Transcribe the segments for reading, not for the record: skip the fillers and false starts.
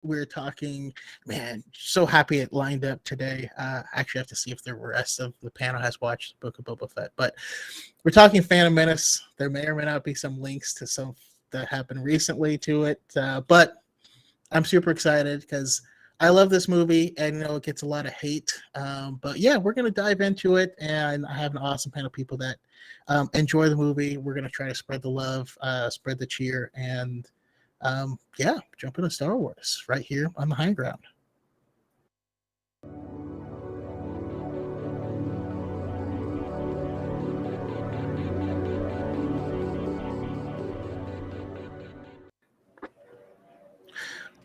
we're talking, man, so happy it lined up today. Actually, I have to see if the rest of the panel has watched the Book of Boba Fett. But we're talking Phantom Menace. There may or may not be some links to some that happened recently to it. But I'm super excited because I love this movie, and it gets a lot of hate. But yeah, we're gonna dive into it, and I have an awesome panel of people that enjoy the movie. We're gonna try to spread the love, spread the cheer, and yeah, jump into Star Wars right here on the high ground.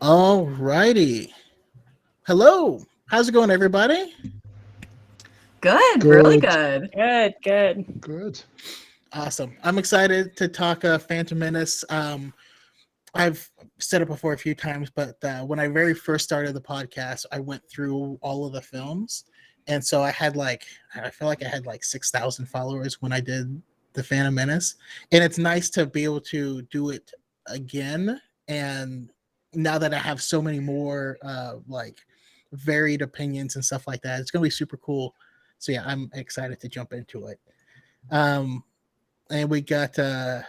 All righty. Hello. How's it going, everybody? Good, really good. Good. Awesome. I'm excited to talk Phantom Menace. I've said it before a few times, but when I very first started the podcast, I went through all of the films. And so I feel like I had like 6,000 followers when I did the Phantom Menace. And it's nice to be able to do it again. And now that I have so many more like varied opinions and stuff like that, it's going to be super cool. So yeah, I'm excited to jump into it. And we got a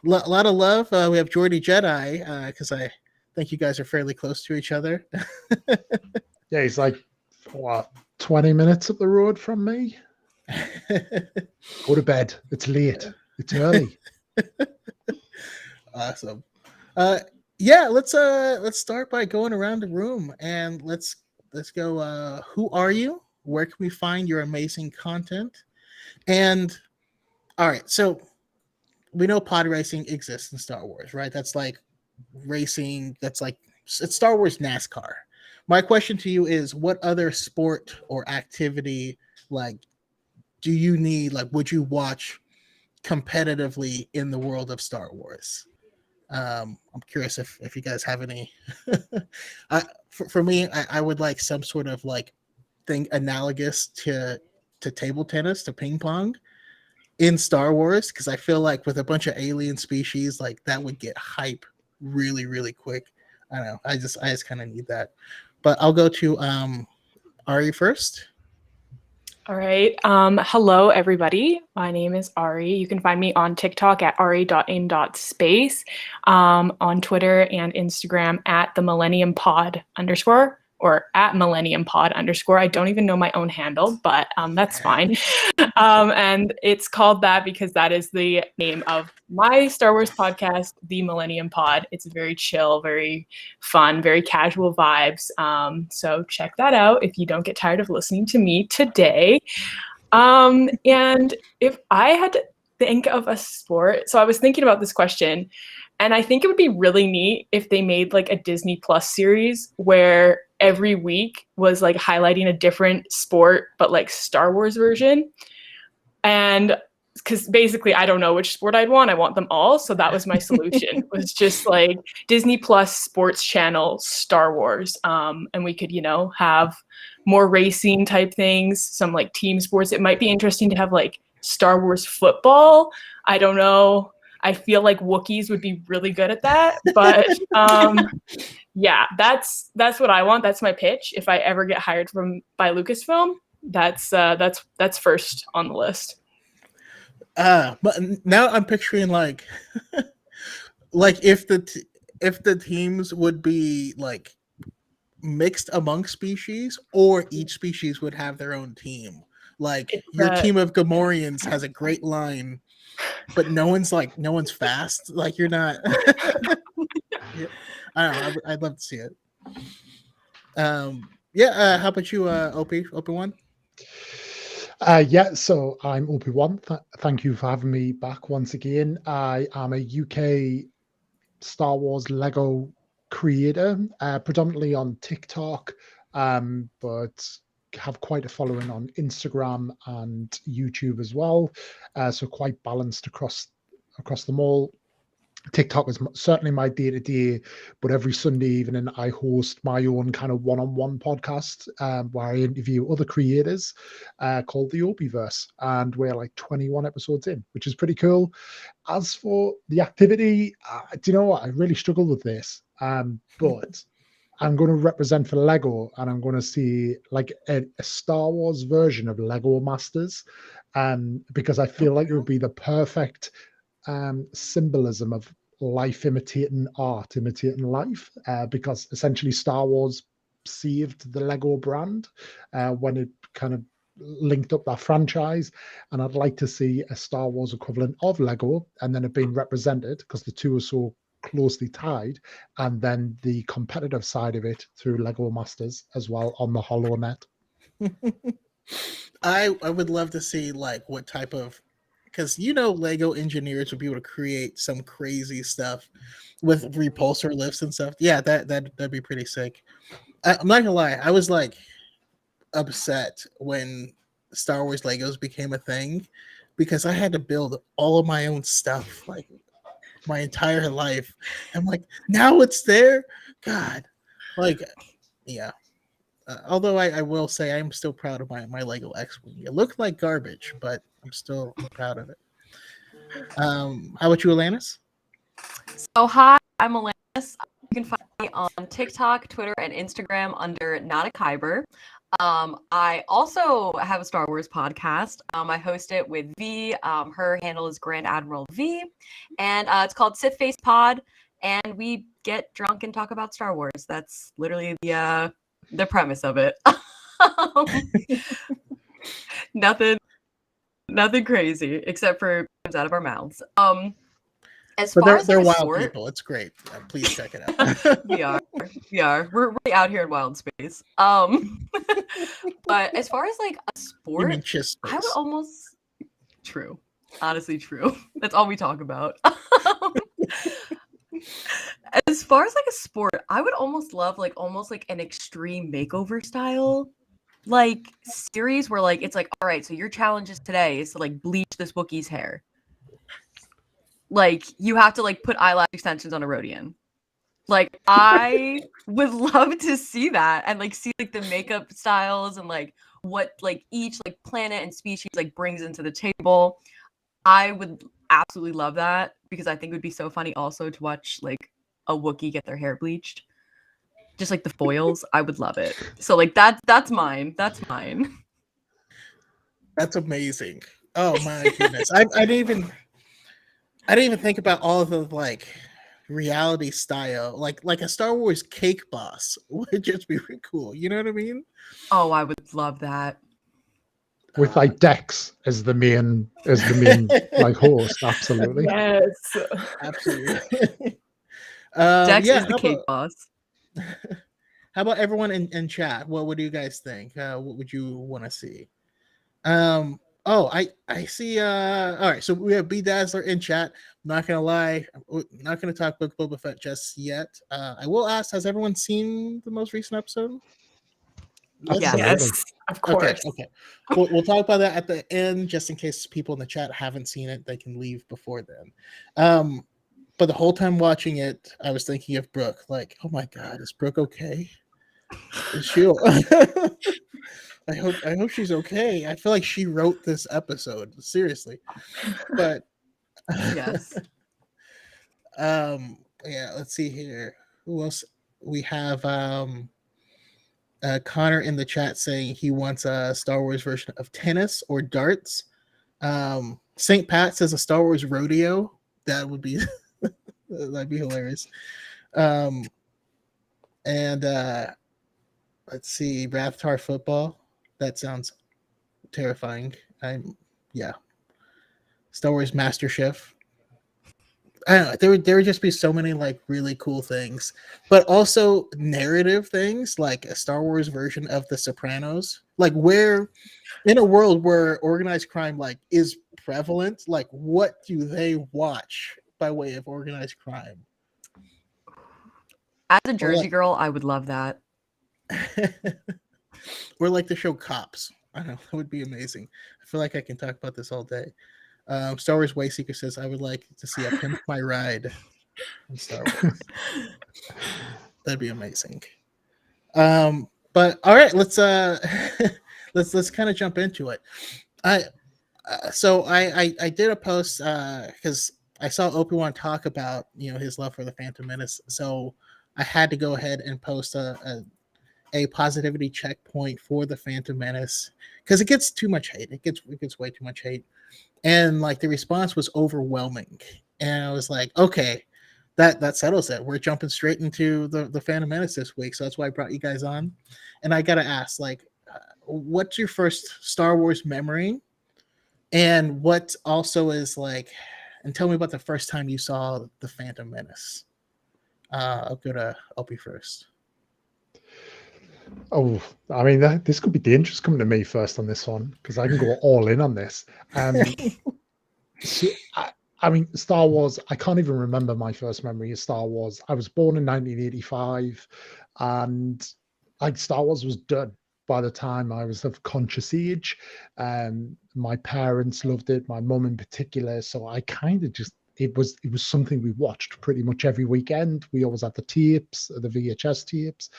lot of love. We have Jordy Jedi because I think you guys are fairly close to each other. Yeah, he's like, 20 minutes up the road from me? Go to bed. It's late. It's early. Awesome. Yeah, let's start by going around the room and let's go. Who are you? Where can we find your amazing content? And all right, so we know pod racing exists in Star Wars, right? That's like racing. It's Star Wars NASCAR. My question to you is, what other sport or activity do you need? Would you watch competitively in the world of Star Wars? I'm curious if you guys have any. For me, I would like some sort of thing analogous to table tennis, to ping pong in Star Wars, because I feel like with a bunch of alien species, that would get hype really, really quick. I don't know. I just kind of need that. But I'll go to Ari first. All right. Hello, everybody. My name is Ari. You can find me on TikTok at ari.in.space, on Twitter and Instagram at the Millennium Pod _ or at Millennium Pod _ I don't even know my own handle, but that's fine. And it's called that because that is the name of my Star Wars podcast, The Millennium Pod. It's very chill, very fun, very casual vibes. So check that out if you don't get tired of listening to me today. And if I had to think of a sport, so I was thinking about this question, and I think it would be really neat if they made a Disney Plus series where every week was highlighting a different sport, but Star Wars version. And because basically I don't know which sport I'd want. I want them all. So that was my solution. Was just Disney Plus sports channel Star Wars. And we could, have more racing type things, some team sports. It might be interesting to have Star Wars football. I don't know. I feel like Wookiees would be really good at that. But yeah, that's what I want. That's my pitch. If I ever get hired by Lucasfilm, that's first on the list. But now I'm picturing if the teams would be mixed among species, or each species would have their own team. Your team of Gamorreans has a great line, but no one's fast. You're not. Yeah. I don't know. I'd love to see it. Yeah. How about you, Obi-Wan? Yeah, so I'm Obi-Wan. Thank you for having me back once again. I am a UK Star Wars Lego creator, predominantly on TikTok, but have quite a following on Instagram and YouTube as well. So quite balanced across them all. TikTok is certainly my day-to-day, but every Sunday evening I host my own kind of one-on-one podcast where I interview other creators called the Obiverse, and we're 21 episodes in, which is pretty cool. As for the activity, do you know what? I really struggle with this, but I'm going to represent for Lego, and I'm going to see like a Star Wars version of Lego Masters, because I feel like it would be the perfect symbolism of life imitating art, imitating life, because essentially Star Wars saved the Lego brand when it kind of linked up that franchise. And I'd like to see a Star Wars equivalent of Lego, and then it being represented, because the two are so closely tied, and then the competitive side of it through Lego Masters as well on the HoloNet. I would love to see like what type of, because Lego engineers would be able to create some crazy stuff with repulsor lifts and stuff. Yeah, that'd be pretty sick. I'm not gonna lie, I was like upset when Star Wars Legos became a thing because I had to build all of my own stuff like my entire life. I'm like, now it's there. God, like, yeah. Although I will say I'm still proud of my Lego X-Wing. It looked like garbage, but I'm proud of it. How about you, Alanis? So hi, I'm Menace. You can find me on TikTok, Twitter, and Instagram under Not a Kyber. I also have a Star Wars podcast. I host it with V. Her handle is Grand Admiral V, and it's called Sith Face Pod. And we get drunk and talk about Star Wars. That's literally the premise of it. Nothing crazy except for it comes out of our mouths. As But far as they're like a wild sport, people. It's great. Please check it out. we are. We're really out here in wild space. But as far as like a You mean sport, Chiss I would Space. almost true. Honestly, true. That's all we talk about. As far as like a sport, I would almost love like almost like an extreme makeover style like series where like it's like, all right, so your challenge is today is to like bleach this Wookiee's hair. Like you have to like put eyelash extensions on a Rhodian. Like I would love to see that and like see like the makeup styles and like what like each like planet and species like brings into the table. I would absolutely love that because I think it would be so funny also to watch like a Wookiee get their hair bleached. Just like the foils, I would love it. So like that's mine. That's mine. That's amazing. Oh my goodness. I didn't even think about all of the like reality style. Like a Star Wars cake boss would just be really cool. You know what I mean? Oh, I would love that. With like Dex as the main like host. Absolutely. Yes. Absolutely. Dex Yeah, is the cake boss. how about everyone in chat? What do you guys think? What would you want to see? Oh, I see. All right, so we have B Dazzler in chat. I'm not gonna lie, I'm not gonna talk about Boba Fett just yet. I will ask: has everyone seen the most recent episode? Absolutely. Yes, of course. Okay. We'll talk about that at the end, just in case people in the chat haven't seen it. They can leave before then. But the whole time watching it, I was thinking of Brooke. Like, oh my God, is Brooke okay? Is she? I hope she's okay. I feel like she wrote this episode seriously, but Yes. yeah. Let's see here. Who else? We have Connor in the chat saying he wants a Star Wars version of tennis or darts. St. Pat says a Star Wars rodeo. That would be that'd be hilarious. And let's see, Rathtar football. That sounds terrifying. Yeah. Star Wars Master Chef. I don't know. There would just be so many like really cool things, but also narrative things like a Star Wars version of The Sopranos. Like where in a world where organized crime like is prevalent, like what do they watch by way of organized crime? As a Jersey girl, I would love that. Or like the show Cops. I don't know. That would be amazing. I feel like I can talk about this all day. Star Wars Wayseeker says, I would like to see a Pimp My Ride in Star Wars. That'd be amazing. But all right, let's let's kind of jump into it. I did a post because I saw Obi-Wan talk about his love for the Phantom Menace. So I had to go ahead and post a positivity checkpoint for the Phantom Menace because it gets too much hate. It gets way too much hate, and like the response was overwhelming. And I was like, okay, that settles it. We're jumping straight into the Phantom Menace this week, so that's why I brought you guys on. And I gotta ask, like, what's your first Star Wars memory, and what also is like, and tell me about the first time you saw the Phantom Menace. I'll go to Opie first. Oh, I mean, this could be dangerous coming to me first on this one because I can go all in on this. So, I mean, Star Wars, I can't even remember my first memory of Star Wars. I was born in 1985, and like Star Wars was done by the time I was of conscious age. My parents loved it, my mum in particular. So I kind of just it was something we watched pretty much every weekend. We always had the tapes, the VHS tapes.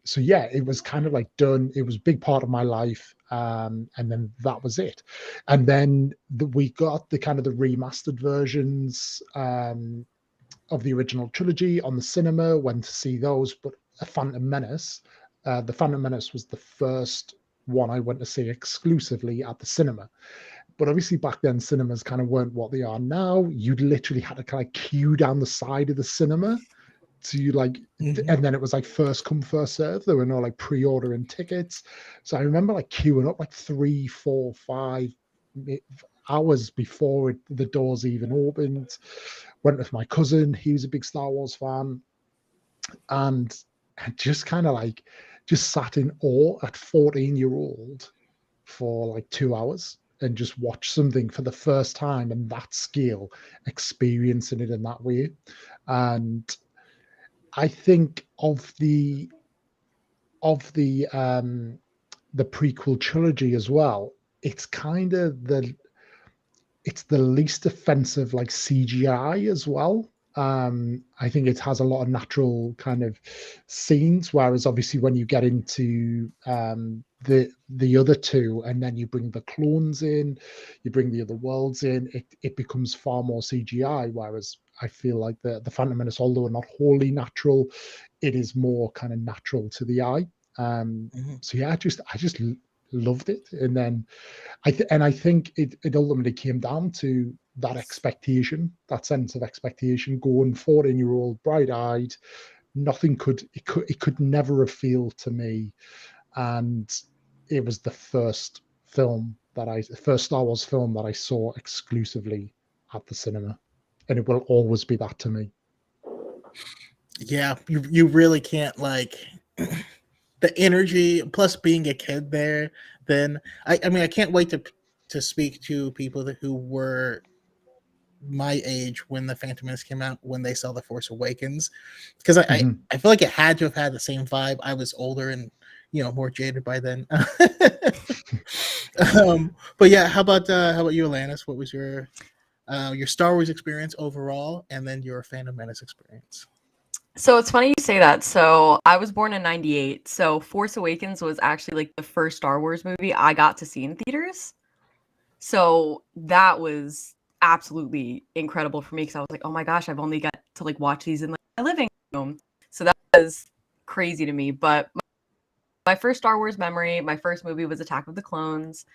So yeah, it was kind of like done. It was a big part of my life. And then that was it. And then we got the kind of the remastered versions of the original trilogy on the cinema, went to see those. But a Phantom Menace, the Phantom Menace was the first one I went to see exclusively at the cinema. But obviously back then cinemas kind of weren't what they are now. You literally had to kind of queue down the side of the cinema to like, and then it was like first come first serve. There were no like pre-ordering tickets. So I remember like queuing up like 3, 4, 5 hours before the doors even opened. Went with my cousin. He was a big Star Wars fan, and I just kind of like just sat in awe at 14-year-old for like 2 hours and just watch something for the first time in that scale, experiencing it in that way. And I think of the prequel trilogy as well, it's kind of it's the least offensive like CGI as well. I think it has a lot of natural kind of scenes, whereas obviously when you get into the other two, and then you bring the clones in, you bring the other worlds in, it becomes far more CGI. Whereas I feel like the Phantom Menace, although not wholly natural, it is more kind of natural to the eye. So yeah, I just loved it, and then I think it ultimately came down to that expectation, that sense of expectation, going 14-year-old, bright-eyed. Nothing could never have failed to me, and it was the first Star Wars film that I saw exclusively at the cinema, and it will always be that to me. Yeah, you really can't like the energy plus being a kid there. Then I mean I can't wait to speak to people who were my age when the Phantom Menace came out, when they saw the Force Awakens, because I feel like it had to have had the same vibe. I was older and more jaded by then. But yeah, how about you, Alanis? What was your Star Wars experience overall, and then your Phantom Menace experience? So it's funny you say that. So I was born in 98. So Force Awakens was actually like the first Star Wars movie I got to see in theaters. So that was absolutely incredible for me because I was like, oh my gosh, I've only got to like watch these in like my living room. So that was crazy to me. But my first Star Wars memory, my first movie was Attack of the Clones.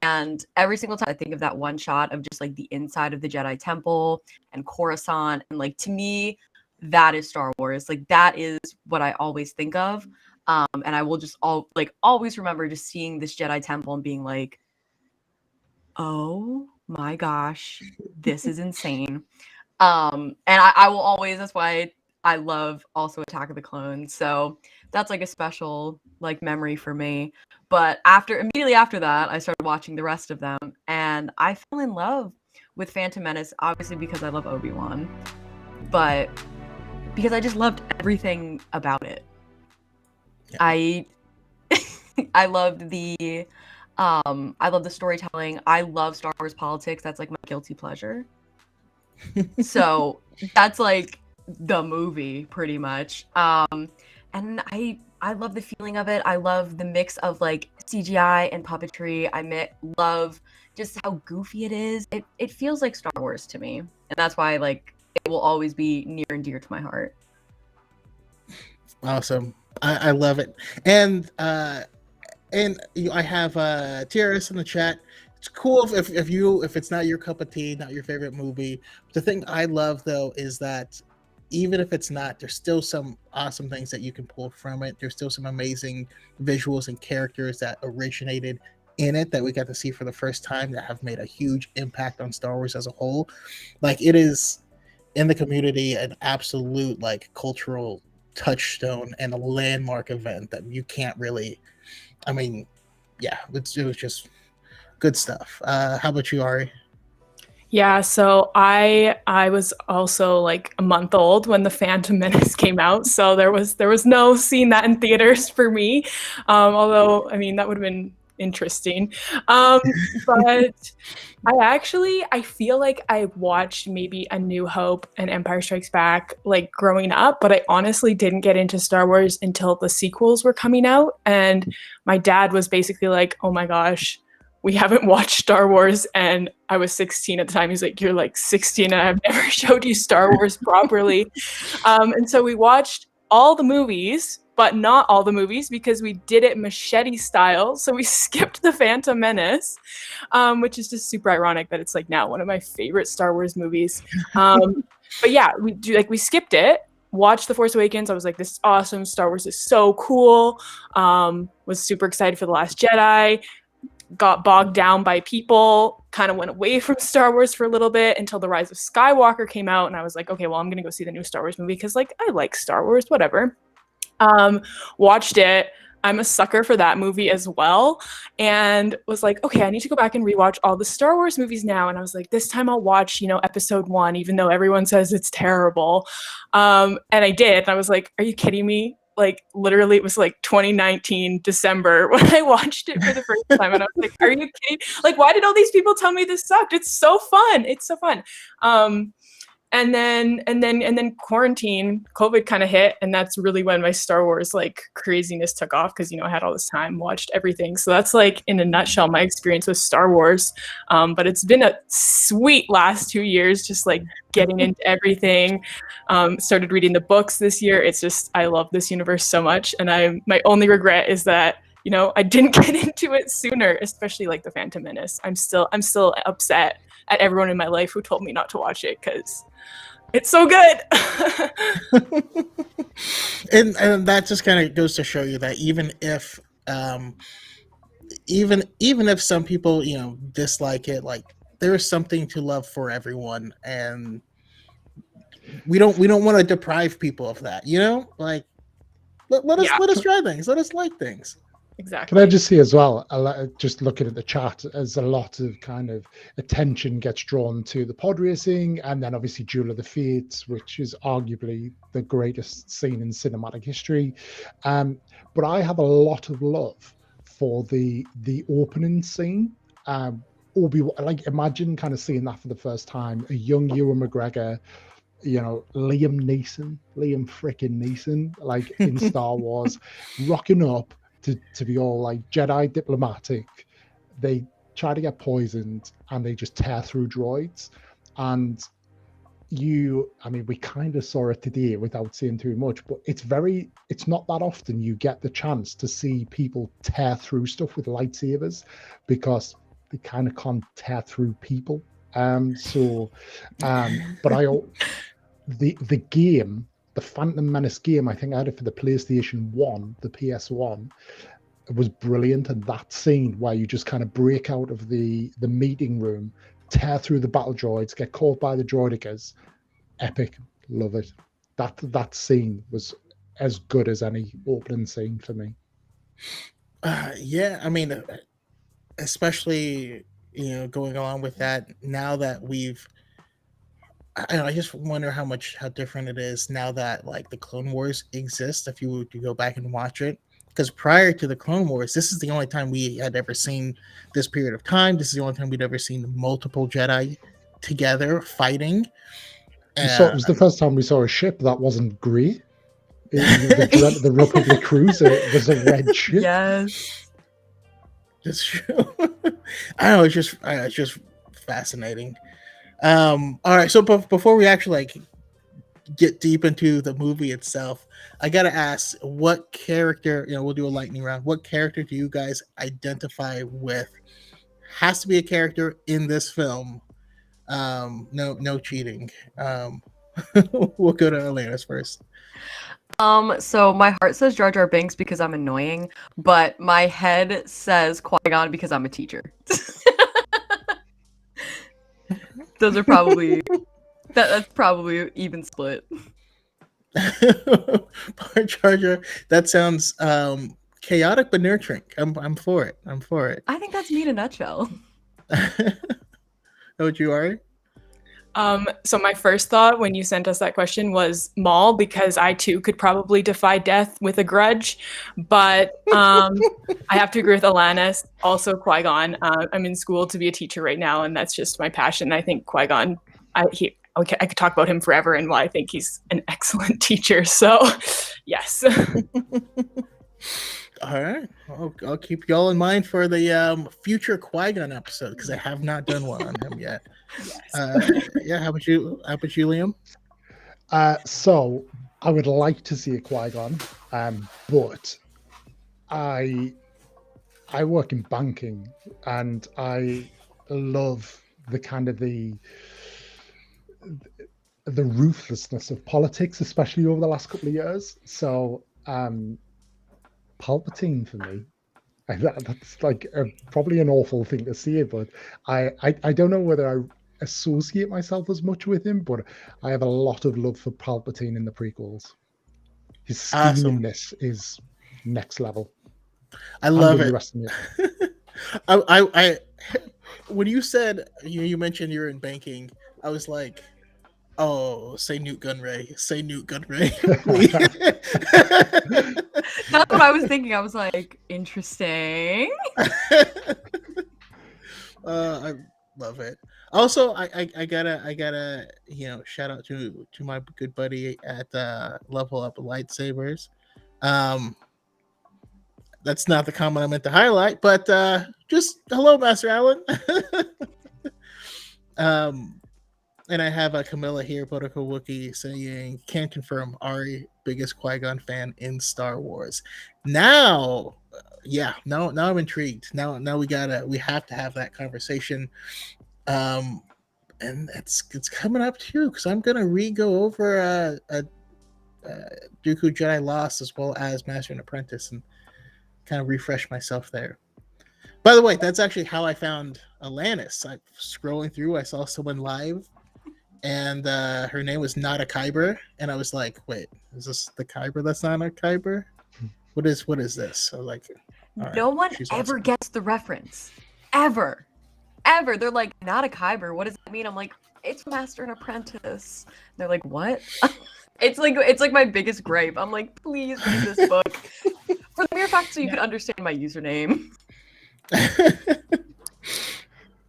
And every single time I think of that one shot of just like the inside of the Jedi Temple and Coruscant, and like to me, that is Star Wars. Like that is what I always think of. And I will just always remember just seeing this Jedi Temple and being like, oh my gosh, this is insane. And I will always, that's why I love also Attack of the Clones. So that's like a special like memory for me. But immediately after that, I started watching the rest of them, and I fell in love with Phantom Menace, obviously because I love Obi-Wan, but because I just loved everything about it. Yeah. I loved the storytelling. I love Star Wars politics. That's like my guilty pleasure. So that's like the movie pretty much. And I love the feeling of it. I love the mix of like CGI and puppetry. Love just how goofy it is. It feels like Star Wars to me. And that's why like it will always be near and dear to my heart. Awesome. I love it. And I have TRS in the chat. It's cool if it's not your cup of tea, not your favorite movie. The thing I love though is that even if it's not, there's still some awesome things that you can pull from it. There's still some amazing visuals and characters that originated in it that we got to see for the first time that have made a huge impact on Star Wars as a whole. Like it is in the community an absolute like cultural touchstone and a landmark event that you can't really. I mean, yeah, it was just good stuff. How about you, Ari? Yeah, so I was also like a month old when the Phantom Menace came out, so there was no seeing that in theaters for me. Although I mean that would have been interesting. But I feel like I watched maybe A New Hope and Empire Strikes Back like growing up, but I honestly didn't get into Star Wars until the sequels were coming out, and my dad was basically like, "Oh my gosh, we haven't watched Star Wars," and I was 16 at the time. He's like, "You're like 16 and I've never showed you Star Wars properly." And so we watched all the movies, but not all the movies because we did it machete style. So we skipped The Phantom Menace, which is just super ironic that it's like now one of my favorite Star Wars movies. But yeah, we skipped it. Watched The Force Awakens. I was like, this is awesome. Star Wars is so cool. Was super excited for The Last Jedi. Got bogged down by people, kind of went away from Star Wars for a little bit until The Rise of Skywalker came out, and I was like, okay, well, I'm gonna go see the new Star Wars movie because like I like Star Wars, whatever. Watched it. I'm a sucker for that movie as well, and was like, okay, I need to go back and rewatch all the Star Wars movies now. And I was like, this time I'll watch, episode 1, even though everyone says it's terrible. And I did. And I was like, are you kidding me? Like literally it was like 2019 December when I watched it for the first time, and I was like, are you kidding? Like, why did all these people tell me this sucked? It's so fun. It's so fun. And then quarantine, COVID kind of hit, and that's really when my Star Wars like craziness took off because I had all this time, watched everything. So that's like in a nutshell my experience with Star Wars. But it's been a sweet last 2 years, just like getting into everything. Started reading the books this year. It's just I love this universe so much, and my only regret is that I didn't get into it sooner, especially like the Phantom Menace. I'm still upset at everyone in my life who told me not to watch it because it's so good. and that just kind of goes to show you that even if some people dislike it, like there is something to love for everyone, and we don't want to deprive people of that. Like let us try things, let us like things. Exactly. Can I just say as well, just looking at the chat, as a lot of kind of attention gets drawn to the pod racing, and then obviously Duel of the Fates, which is arguably the greatest scene in cinematic history. But I have a lot of love for the opening scene. Like imagine kind of seeing that for the first time, a young Ewan McGregor, Liam freaking Neeson, like in Star Wars, rocking up to be all like Jedi diplomatic. They try to get poisoned and they just tear through droids. And we kind of saw it today without saying too much, but it's not that often you get the chance to see people tear through stuff with lightsabers, because they kind of can't tear through people. But the game, the Phantom Menace game, I think I had it for the PlayStation 1, the PS1. It was brilliant. And that scene where you just kind of break out of the meeting room, tear through the battle droids, get caught by the droidicas, epic. Love it. That scene was as good as any opening scene for me. Yeah, I mean, especially going along with that, now that I just wonder how different it is now that like the Clone Wars exists. If you were to go back and watch it, because prior to the Clone Wars, this is the only time we had ever seen this period of time. This is the only time we'd ever seen multiple Jedi together fighting. It was the first time we saw a ship that wasn't grey. The Republic cruiser was a red ship. Yes, that's true. I don't know. It's just fascinating. All right. So before we actually like get deep into the movie itself, I gotta ask, what character? We'll do a lightning round. What character do you guys identify with? Has to be a character in this film. No cheating. We'll go to Alanis first. So my heart says Jar Jar Binks because I'm annoying, but my head says Qui-Gon because I'm a teacher. Those are probably that's probably even split. Jar Jar, that sounds chaotic but nurturing. I'm for it. I'm for it. I think that's me in a nutshell. How would you, Ari? So my first thought when you sent us that question was Maul, because I too could probably defy death with a grudge, but I have to agree with Alanis. Also Qui-Gon. I'm in school to be a teacher right now, and that's just my passion. I think Qui-Gon, I could talk about him forever and why I think he's an excellent teacher. So, yes. All right, I'll keep y'all in mind for the future Qui-Gon episode because I have not done one on him yet. Yes. Yeah, how about you, Liam? So I would like to see a Qui-Gon, but I work in banking and I love the kind of the ruthlessness of politics, especially over the last couple of years. So Palpatine for me. That's like probably an awful thing to say, but I don't know whether I associate myself as much with him, but I have a lot of love for Palpatine in the prequels. His scheminess is next level. I love it. I when you said you mentioned you're in banking, I was like, oh, say Newt Gunray. Say Newt Gunray. That's what I was thinking. I was like, interesting. I love it. Also, I gotta shout out to my good buddy at Level Up Lightsabers. That's not the comment I meant to highlight, but just hello, Master Allen. And I have a Camilla here, Protocol Wookiee, saying, "Can confirm Ari, biggest Qui-Gon fan in Star Wars." Now, now I'm intrigued. Now we have to have that conversation. And it's coming up too, because I'm gonna go over Dooku Jedi Lost as well as Master and Apprentice and kind of refresh myself there. By the way, that's actually how I found Alanis. I scrolling through, I saw someone live, and her name was Not a Kyber, and I was like, "Wait, is this the Kyber that's not a Kyber? What is this?" So like, no one ever gets the reference, ever. They're like, "Not a Kyber. What does that mean?" I'm like, "It's Master and Apprentice." They're like, "What?" It's like my biggest gripe. I'm like, "Please read this book for the mere fact so you can understand my username."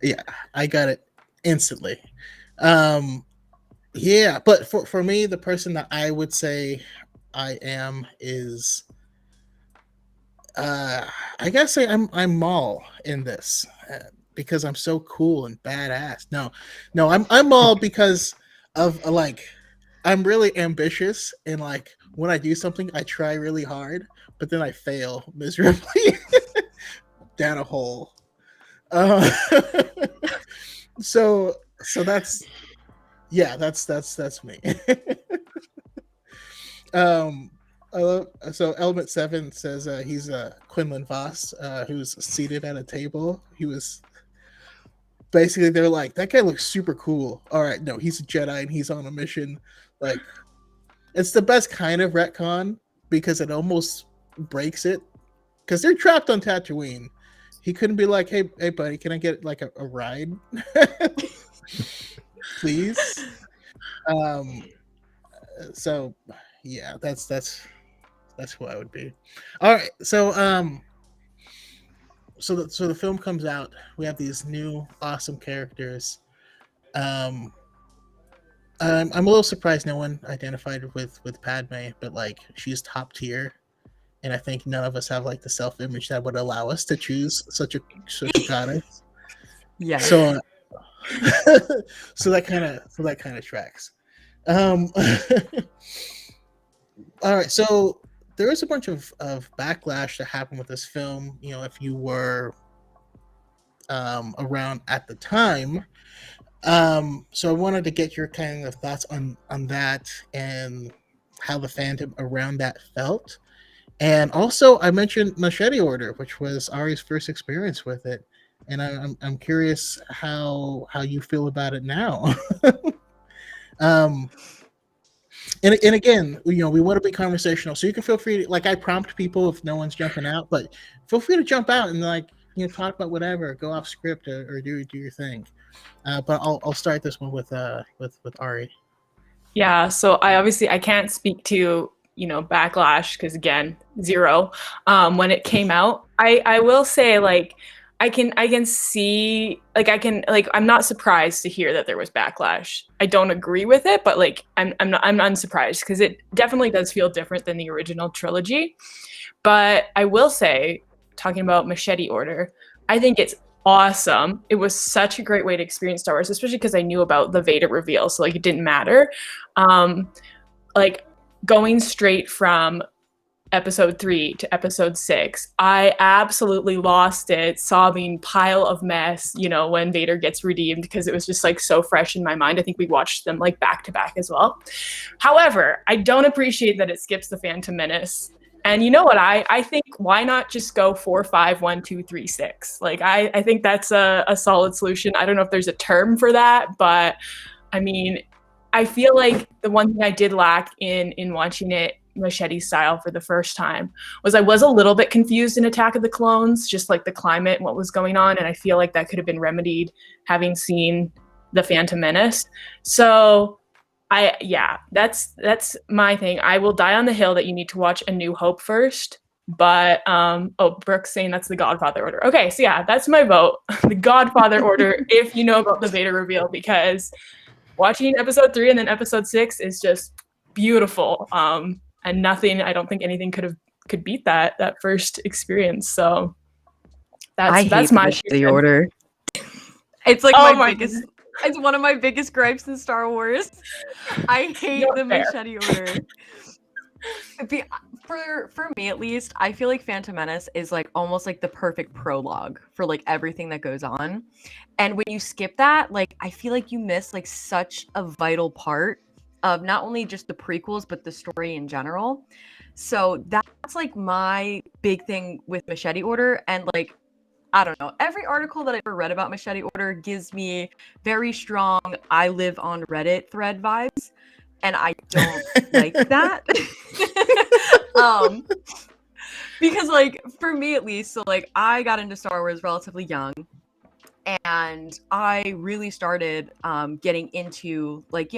Yeah, I got it instantly. Yeah, but for me, the person that I would say I am is I gotta say I'm Maul in this because I'm so cool and badass. No, I'm Maul because of like I'm really ambitious, and like when I do something, I try really hard, but then I fail miserably down a hole. So that's me. So Element 7 says he's Quinlan Voss, who's seated at a table. He was basically, they're like, that guy looks super cool. All right, no, he's a Jedi and he's on a mission. Like, it's the best kind of retcon because it almost breaks it, because they're trapped on Tatooine. He couldn't be like, hey buddy, can I get like a ride? Please. So yeah, that's who I would be. All right, so so the film comes out. We have these new awesome characters. I'm a little surprised no one identified with Padme, but like she's top tier, and I think none of us have like the self-image that would allow us to choose such a goddess. Yeah. So so that kind of tracks. Um, all right, so there was a bunch of backlash that happened with this film. You know, if you were around at the time. So I wanted to get your kind of thoughts on that and how the fandom around that felt. And also, I mentioned Machete Order, which was Ari's first experience with it, and I'm curious how you feel about it now. um, and again, you know, we want to be conversational, so you can feel free to, like, I prompt people if no one's jumping out, but feel free to jump out and, like, you know, talk about whatever, go off script, or do your thing. But I'll start this one with Ari. Yeah, so I can't speak to, backlash because again, zero. When it came out, I will say, like, I can see, like, I'm not surprised to hear that there was backlash. I don't agree with it, but like I'm unsurprised because it definitely does feel different than the original trilogy. But I will say, talking about Machete Order, I think it's awesome. It was such a great way to experience Star Wars, especially because I knew about the Vader reveal, so like it didn't matter. Um, like going straight from episode 3 to episode 6, I absolutely lost it, sobbing pile of mess, when Vader gets redeemed, because it was just like so fresh in my mind. I think we watched them like back to back as well. However, I don't appreciate that it skips the Phantom Menace. And you know what? I think, why not just go 4, 5, 1, 2, 3, 6? Like I think that's a solid solution. I don't know if there's a term for that, but I mean, I feel like the one thing I did lack in watching it Machete style for the first time was I was a little bit confused in Attack of the Clones, just like the climate and what was going on, and I feel like that could have been remedied having seen the Phantom Menace. So that's my thing. I will die on the hill that you need to watch A New Hope first. But Brooke's saying that's the Godfather order. Okay, so yeah, that's my vote. The Godfather order, if you know about the Vader reveal, because watching episode 3 and then episode 6 is just beautiful. And nothing, I don't think anything could beat that first experience. So that's my Machete Order. It's like it's one of my biggest gripes in Star Wars. I hate the Machete Order. For me at least, I feel like Phantom Menace is like almost like the perfect prologue for like everything that goes on. And when you skip that, like I feel like you miss like such a vital part of not only just the prequels but the story in general. So that's like my big thing with Machete Order. And like, I don't know, every article that I've ever read about Machete Order gives me very strong I live on Reddit thread vibes, and I don't like that. Because like for me at least, so like I got into Star Wars relatively young, and I really started getting into like,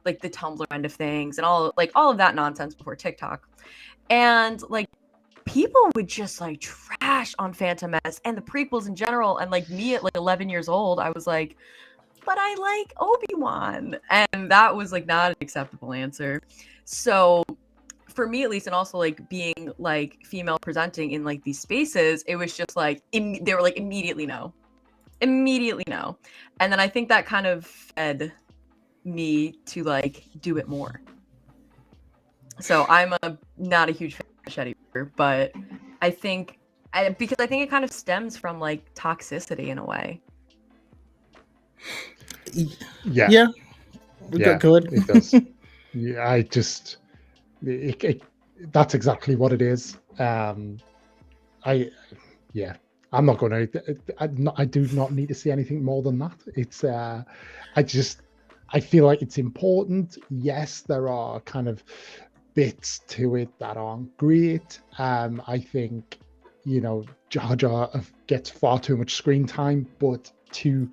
like the Tumblr end of things and all of that nonsense before TikTok. And like people would just like trash on Phantom Menace and the prequels in general, and like me at like 11 years old, I was like, but I like Obi-Wan, and that was like not an acceptable answer. So for me at least, and also like being like female presenting in like these spaces, it was just like they were like immediately no, and then I think that kind of fed me to like do it more. So I'm not a huge fan of Machete Order, but I think because I think it kind of stems from like toxicity in a way. Yeah. Go ahead. It does. Yeah, that's exactly what it is. I'm not going to. I do not need to see anything more than that. It's. I feel like it's important. Yes, there are kind of bits to it that aren't great. I think, Jar Jar gets far too much screen time, but to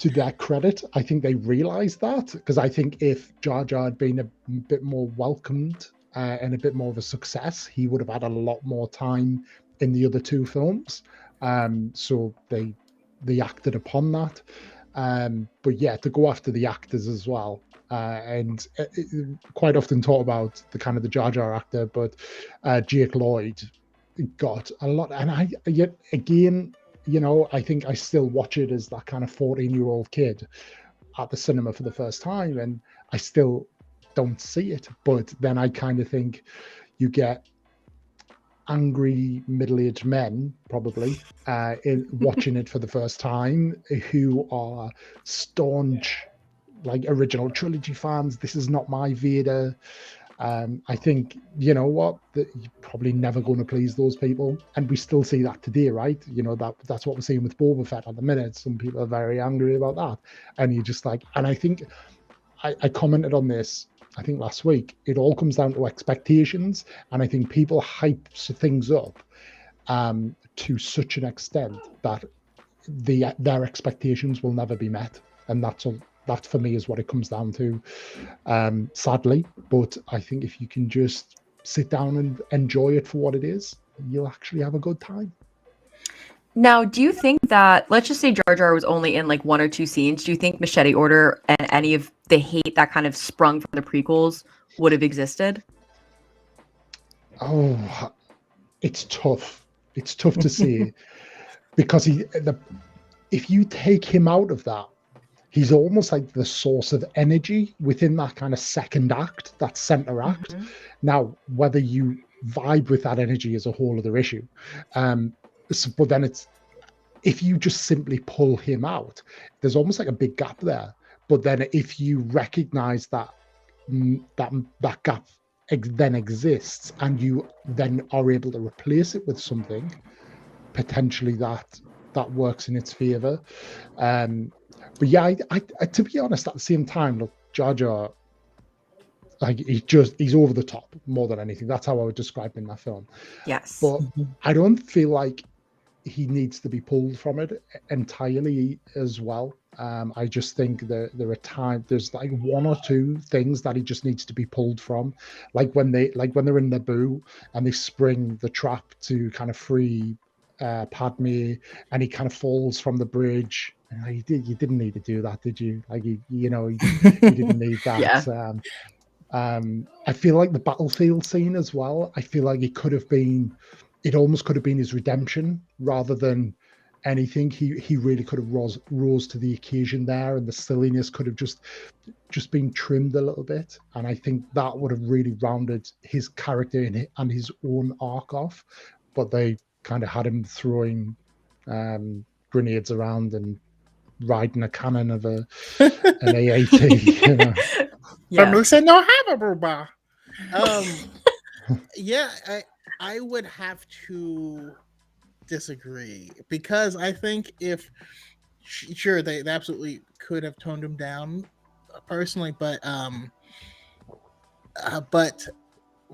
their credit, I think they realized that, because I think if Jar Jar had been a bit more welcomed and a bit more of a success, he would have had a lot more time in the other 2 films. So they acted upon that. But yeah, to go after the actors as well, and quite often talk about the kind of the Jar Jar actor, but Jake Lloyd got a lot, and yet again, I think I still watch it as that kind of 14-year-old kid at the cinema for the first time, and I still don't see it. But then I kind of think you get angry middle-aged men probably watching it for the first time, who are staunch like original trilogy fans. This is not my Vader. I think, you know what, that you're probably never going to please those people, and we still see that today, right? You know, that's what we're seeing with Boba Fett at the minute. Some people are very angry about that, and you just like, and I think I commented on this, I think last week. It all comes down to expectations, and I think people hype things up to such an extent that their expectations will never be met, and that for me is what it comes down to, sadly. But I think if you can just sit down and enjoy it for what it is, you'll actually have a good time. Now, do you think that, let's just say Jar Jar was only in like 1 or 2 scenes, do you think Machete Order and any of the hate that kind of sprung from the prequels would have existed? Oh, it's tough. It's tough to see because if you take him out of that, he's almost like the source of energy within that kind of second act, that center act. Mm-hmm. Now, whether you vibe with that energy is a whole other issue. But then if you just simply pull him out, there's almost like a big gap there. But then if you recognize that gap then exists, and you then are able to replace it with something, potentially that works in its favor. But yeah, I to be honest, at the same time, look, Jar Jar, like he's over the top more than anything. That's how I would describe him in that film. Yes. But I don't feel like he needs to be pulled from it entirely as well. I just think that there's like 1 or 2 things that he just needs to be pulled from, like when they're in Naboo and they spring the trap to kind of free Padme, and he kind of falls from the bridge. And you didn't need to do that, did you? Like you didn't need that. Yeah. I feel like the battlefield scene as well. I feel like it almost could have been his redemption rather than anything. He really could have rose to the occasion there, and the silliness could have just been trimmed a little bit. And I think that would have really rounded his character and his own arc off. But they kind of had him throwing grenades around and riding a cannon of an AAT. You know? Yeah. Yeah, I would have to disagree, because I think if sure they absolutely could have toned him down personally, but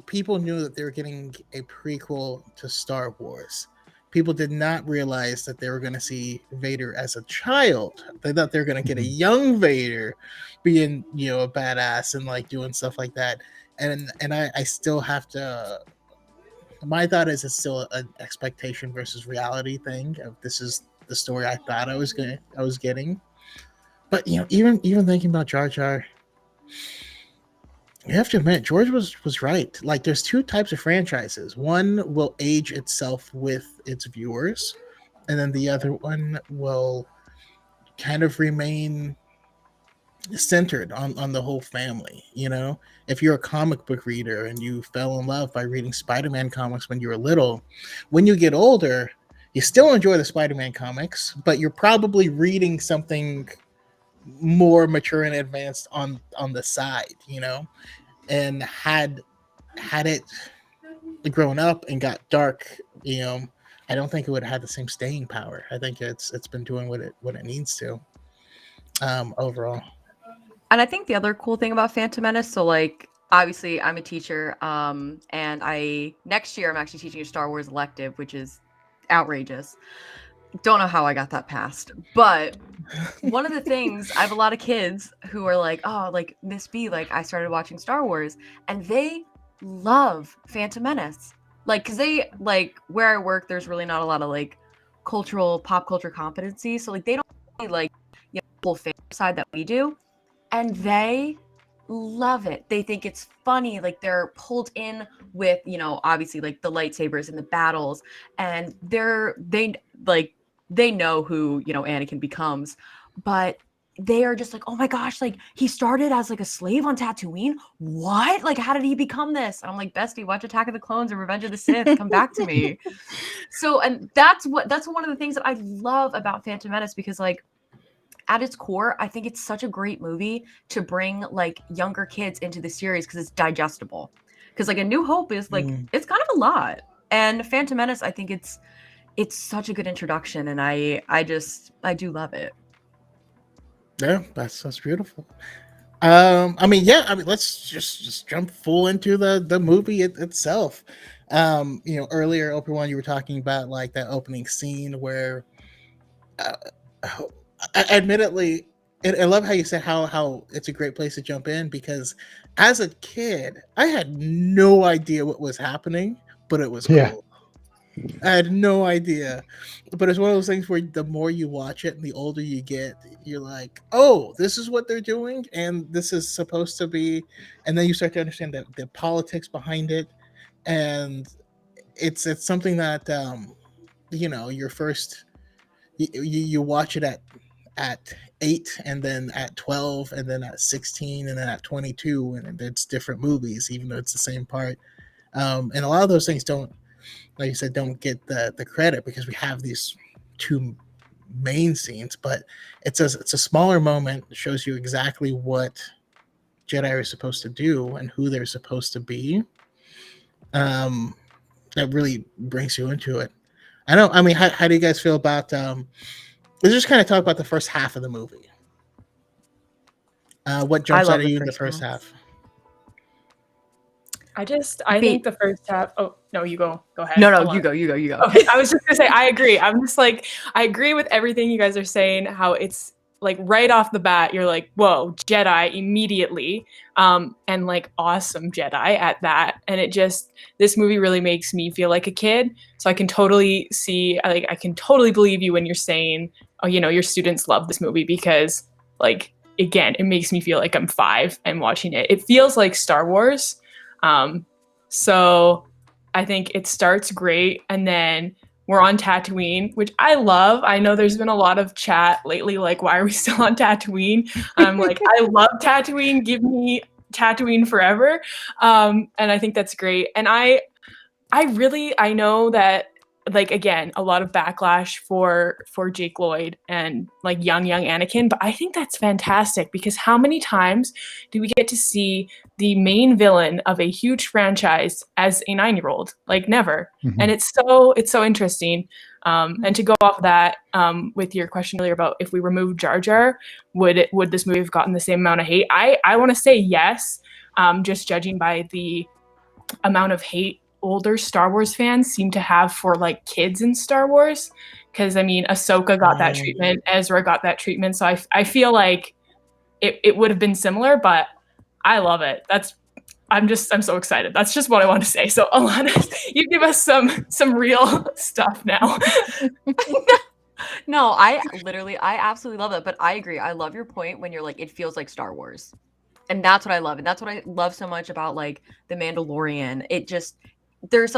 people knew that they were getting a prequel to Star Wars. People did not realize that they were going to see Vader as a child. They thought they were going to get a young Vader being, a badass and like doing stuff like that. And I still have to. My thought is it's still an expectation versus reality thing. Of this is the story I thought I was getting. But even thinking about Jar Jar, you have to admit George was right. Like, there's 2 types of franchises. One will age itself with its viewers, and then the other one will kind of remain centered on the whole family. If you're a comic book reader and you fell in love by reading Spider-Man comics when you were little, when you get older, you still enjoy the Spider-Man comics, but you're probably reading something more mature and advanced on the side, and had it grown up and got dark, I don't think it would have had the same staying power. I think it's been doing what it needs to, overall. And I think the other cool thing about Phantom Menace, so like obviously I'm a teacher, and next year I'm actually teaching a Star Wars elective, which is outrageous. Don't know how I got that passed, but one of the things, I have a lot of kids who are like, oh, like Miss B, like I started watching Star Wars, and they love Phantom Menace. Like, cause they, like, where I work, there's really not a lot of like pop culture competency. So like they don't really, like, full fan side that we do. And they love it. They think it's funny. Like, they're pulled in with, obviously like the lightsabers and the battles, and they know who, Anakin becomes, but they are just like, oh my gosh, like he started as like a slave on Tatooine. What? Like, how did he become this? And I'm like, bestie, watch Attack of the Clones or Revenge of the Sith. Come back to me. So, and that's one of the things that I love about Phantom Menace, because like at its core, I think it's such a great movie to bring like younger kids into the series because it's digestible. Because like A New Hope is like it's kind of a lot, and Phantom Menace, I think it's such a good introduction, and I do love it. Yeah, that's beautiful. I mean, let's just jump full into the movie itself. Earlier, Obi-Wan, you were talking about like that opening scene where, uh, admittedly, I love how you said how it's a great place to jump in, because as a kid, I had no idea what was happening, but it was cool. Yeah. I had no idea, but it's one of those things where the more you watch it and the older you get, you're like, oh, this is what they're doing, and this is supposed to be, and then you start to understand the politics behind it, and it's something that your first you watch it at 8, and then at 12, and then at 16, and then at 22, and it's different movies, even though it's the same part, and a lot of those things don't, like you said, don't get the credit because we have these two main scenes, but it's a smaller moment. It shows you exactly what Jedi are supposed to do and who they're supposed to be. That really brings you into it. I mean, how do you guys feel about let's just kind of talk about the first half of the movie. What jumps out at you in the first half? I think the first half. Oh no, you go. Go ahead. No, you go. Okay, I was just gonna say I agree. I'm just like, I agree with everything you guys are saying. How it's like right off the bat, you're like, whoa, Jedi immediately, and like awesome Jedi at that. And this movie really makes me feel like a kid. So I can totally see, I can totally believe you when you're saying, oh, your students love this movie, because like, again, it makes me feel like I'm 5 and watching it. It feels like Star Wars. So I think it starts great, and then we're on Tatooine, which I love. I know there's been a lot of chat lately, like, why are we still on Tatooine? I'm like, I love Tatooine. Give me Tatooine forever. And I think that's great. And I know that, like, again, a lot of backlash for Jake Lloyd and like young Anakin, but I think that's fantastic, because how many times do we get to see the main villain of a huge franchise as a 9-year-old? Like, never. Mm-hmm. And it's so interesting. And to go off of that, with your question earlier about if we removed Jar Jar, would this movie have gotten the same amount of hate? I want to say yes, just judging by the amount of hate older Star Wars fans seem to have for like kids in Star Wars, because I mean, Ahsoka got that treatment, Ezra got that treatment, so I feel like it would have been similar, but I love it. I'm so excited. That's just what I want to say. So Alana, you give us some real stuff now. No, I absolutely love it, but I agree. I love your point when you're like, it feels like Star Wars. And that's what I love. And that's what I love so much about like The Mandalorian. There's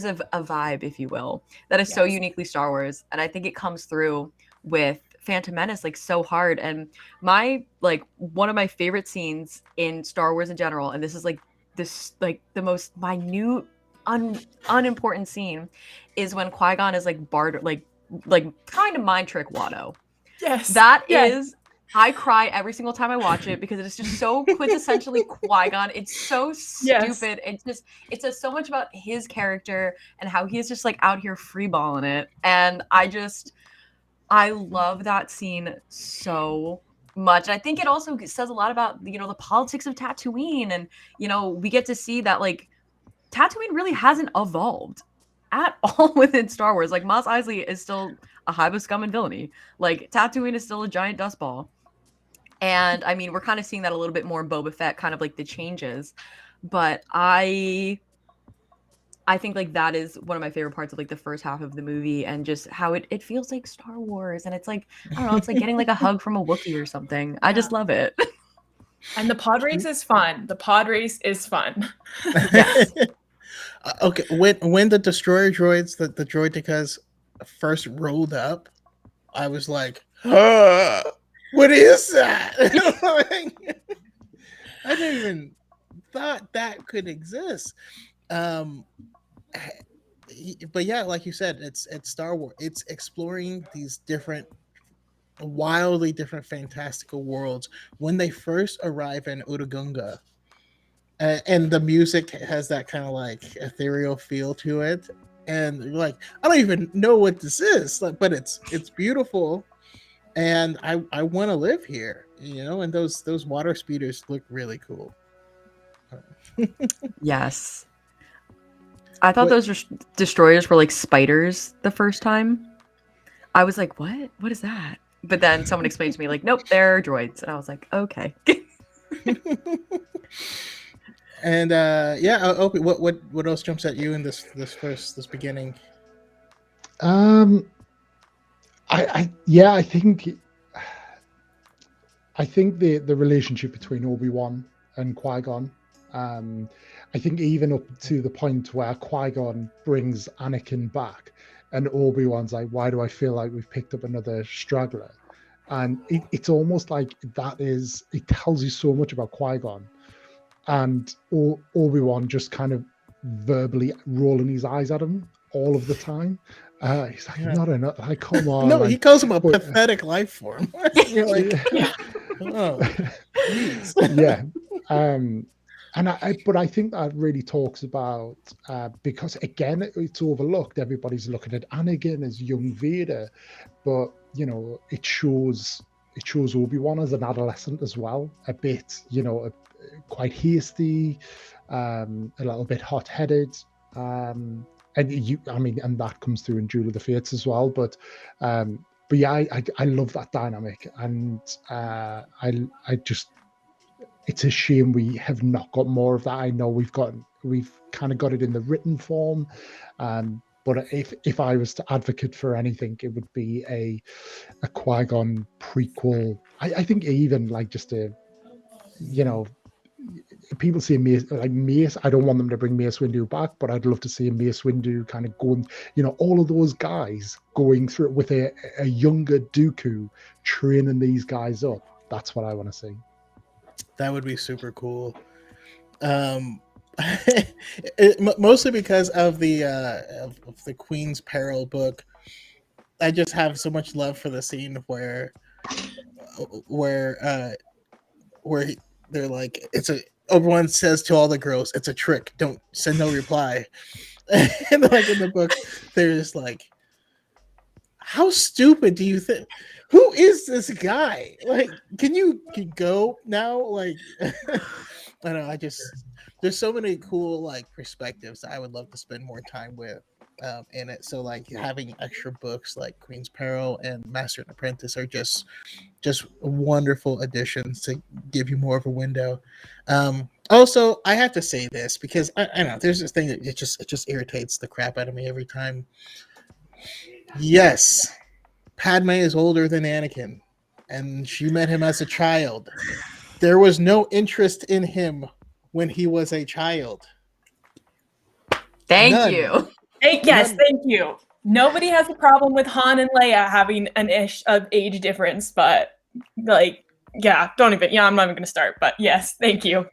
a vibe, if you will, that is so uniquely Star Wars. And I think it comes through with Phantom Menace like so hard. And one of my favorite scenes in Star Wars in general, and this is like the most minute, unimportant scene, is when Qui-Gon is like trying to mind trick Watto. Yes. Is I cry every single time I watch it, because it's just so quintessentially Qui-Gon. It's so stupid. Yes. It says so much about his character and how he is just like out here freeballing it. And I love that scene so much. And I think it also says a lot about, the politics of Tatooine. And, we get to see that like Tatooine really hasn't evolved at all within Star Wars. Like, Mos Eisley is still a hive of scum and villainy. Like, Tatooine is still a giant dust ball. And I mean, we're kind of seeing that a little bit more in Boba Fett, kind of like the changes. But I think like that is one of my favorite parts of like the first half of the movie, and just how it feels like Star Wars. And it's like, I don't know, it's like getting like a hug from a Wookiee or something. I just love it. And the pod race is fun. Yes. Okay, when the destroyer droids, the droidicas first rolled up, I was like, What is that? I didn't even thought that could exist. Um, but yeah, like you said, it's Star Wars. It's exploring these different, wildly different, fantastical worlds. When they first arrive in Udagunga, and the music has that kind of like ethereal feel to it, and you're like, I don't even know what this is, like, but it's beautiful, and I want to live here, you know. And those water speeders look really cool. Yes. I thought What- those destroyers were like spiders the first time. I was like, what? What is that? But then someone explained to me, like, nope, they're droids. And I was like, okay. And yeah, Opie, what else jumps at you in this beginning? I think the relationship between Obi-Wan and Qui-Gon, I think even up to the point where Qui-Gon brings Anakin back, and Obi-Wan's like, why do I feel like we've picked up another straggler? And it's almost like it tells you so much about Qui-Gon, and Obi-Wan just kind of verbally rolling his eyes at him all of the time. He's like, Yeah. not enough. Like, come on. No, like, he calls him a but- pathetic life form. You're like, oh, geez. yeah. But I think that really talks about, because again, it's overlooked. Everybody's looking at Anakin as young Vader, but you know, it shows Obi-Wan as an adolescent as well, a bit, you know, quite hasty, a little bit hot-headed, and that comes through in Duel of the Fates as well. But yeah, I love that dynamic, and I just, it's a shame we have not got more of that. I know we've kind of got it in the written form, but if I was to advocate for anything, it would be a Qui-Gon prequel. I think even like just a, you know, people say Mace. I don't want them to bring Mace Windu back, but I'd love to see a Mace Windu kind of going, you know, all of those guys going through it with a younger Dooku training these guys up. That's what I want to see. That would be super cool. Mostly because of the Queen's Peril book. I just have so much love for the scene where they're like, Obi-Wan says to all the girls, it's a trick, don't send no reply. And like in the book, they're just like, how stupid do you think? Who is this guy? Like, can you go now? Like, I don't know. There's so many cool like perspectives that I would love to spend more time with in it. So like having extra books like Queen's Peril and Master and Apprentice are just wonderful additions to give you more of a window. Also, I have to say this because I know there's this thing that it just irritates the crap out of me every time. Yes, Padme is older than Anakin, and she met him as a child. There was no interest in him when he was a child. Thank None. you. Yes, thank you. Nobody has a problem with Han and Leia having an ish of age difference, but like, yeah, I'm not even going to start, but yes, thank you.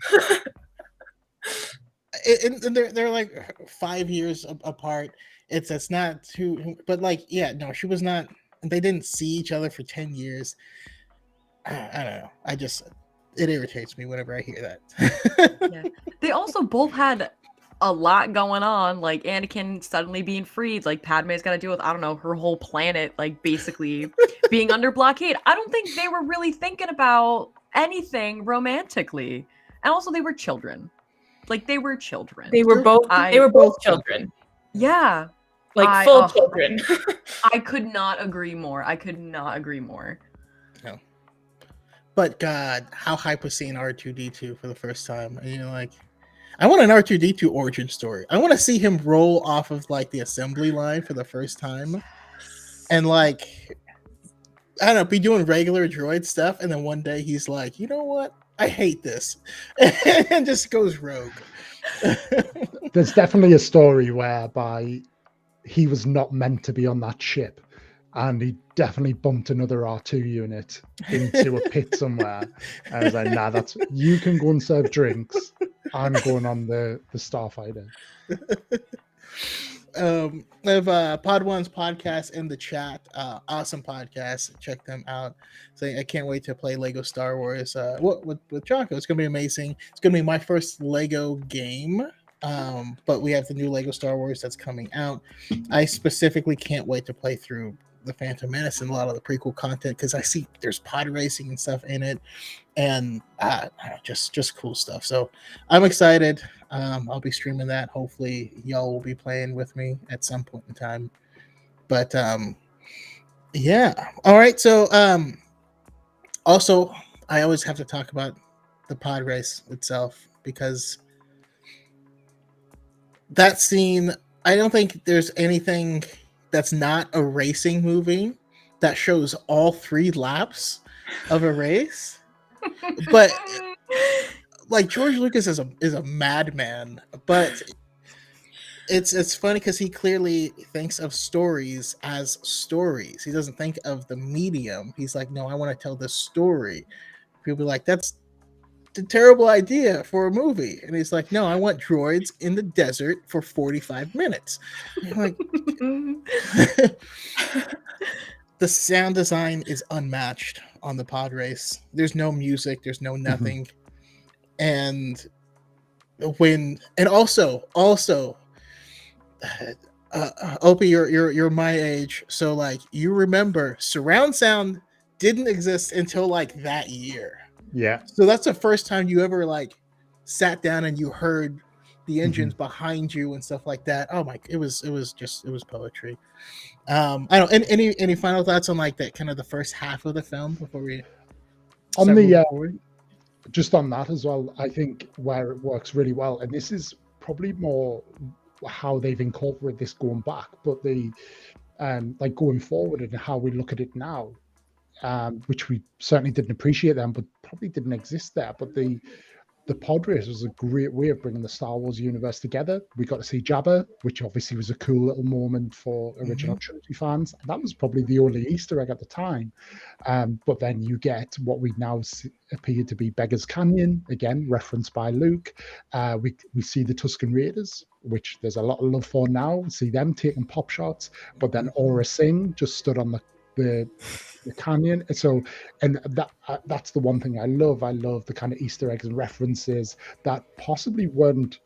And they're like 5 years apart. It's not too, but like, yeah, no, she was not. They didn't see each other for 10 years. I don't know. It irritates me whenever I hear that. Yeah. They also both had a lot going on, like Anakin suddenly being freed, like Padme's got to deal with, I don't know, her whole planet, like basically being under blockade. I don't think they were really thinking about anything romantically. And also they were children. Like they were children. They were both children. Yeah. Like full children. I could not agree more. No. But God, how hype was seeing R2D2 for the first time. And you're like, I want an R2D2 origin story. I want to see him roll off of like the assembly line for the first time. And like, I don't know, be doing regular droid stuff. And then one day he's like, you know what? I hate this. And just goes rogue. There's definitely a story whereby he was not meant to be on that ship, and he definitely bumped another R2 unit into a pit somewhere. I was like, nah, you can go and serve drinks. I'm going on the Starfighter. I have Pod One's podcast in the chat. Awesome podcast. Check them out. So I can't wait to play Lego Star Wars. With Jocko. It's gonna be amazing. It's gonna be my first Lego game. But we have the new Lego Star Wars that's coming out. I specifically can't wait to play through the Phantom Menace and a lot of the prequel content because I see there's pod racing and stuff in it, and just cool stuff. So I'm excited. I'll be streaming that. Hopefully, y'all will be playing with me at some point in time. But yeah. All right. So also, I always have to talk about the pod race itself because that scene, I don't think there's anything that's not a racing movie that shows all 3 laps of a race. But like George Lucas is a madman, but it's funny because he clearly thinks of stories as stories. He doesn't think of the medium. He's like, no, I want to tell this story. People be like, that's a terrible idea for a movie. And he's like, no, I want droids in the desert for 45 minutes. And you're like, the sound design is unmatched on the pod race. There's no music, there's no nothing. And also Opie, you're my age, so like you remember surround sound didn't exist until like that year. Yeah. So that's the first time you ever like sat down and you heard the engines behind you and stuff like that. Oh my, it was poetry. I don't. Any final thoughts on like that kind of the first half of the film before we on start the moving forward? Just on that as well, I think where it works really well, and this is probably more how they've incorporated this going back, but the like going forward and how we look at it now, which we certainly didn't appreciate then, but probably didn't exist there. But the pod race was a great way of bringing the Star Wars universe together. We got to see Jabba, which obviously was a cool little moment for original trilogy fans. And that was probably the only Easter egg at the time. But then you get what we now appear to be Beggar's Canyon, again, referenced by Luke. We see the Tusken Raiders, which there's a lot of love for now. We see them taking pop shots. But then Aura Singh just stood on the canyon. So, and that's the one thing I love the kind of Easter eggs and references that possibly weren't,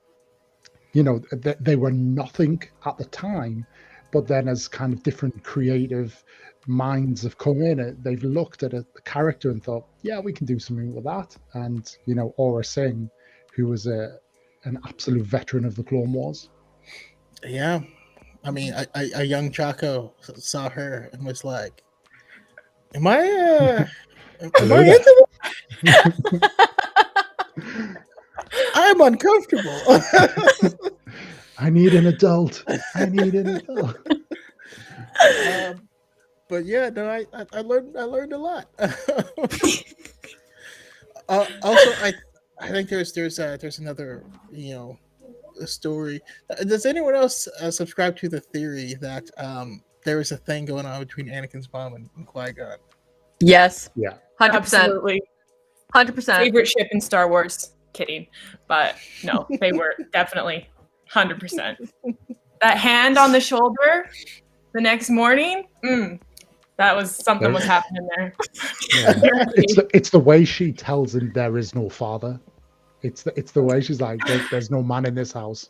they were nothing at the time, but then as kind of different creative minds have come in, they've looked at a character and thought, yeah, we can do something with that. And Aura Singh, who was an absolute veteran of the Clone Wars. Yeah, I mean, a young Jocko saw her and was like, Am I into this? I'm uncomfortable. I need an adult. But yeah, no, I learned a lot. Also, I think there's another a story. Does anyone else subscribe to the theory that there was a thing going on between Anakin's mom and Qui-Gon? Yes. Yeah. 100%. Absolutely. 100%. Favorite ship in Star Wars. Kidding. But no, they were definitely 100%. That hand on the shoulder the next morning, that was something was happening there. Yeah. It's the way she tells him there is no father. It's the way she's like, there's no man in this house.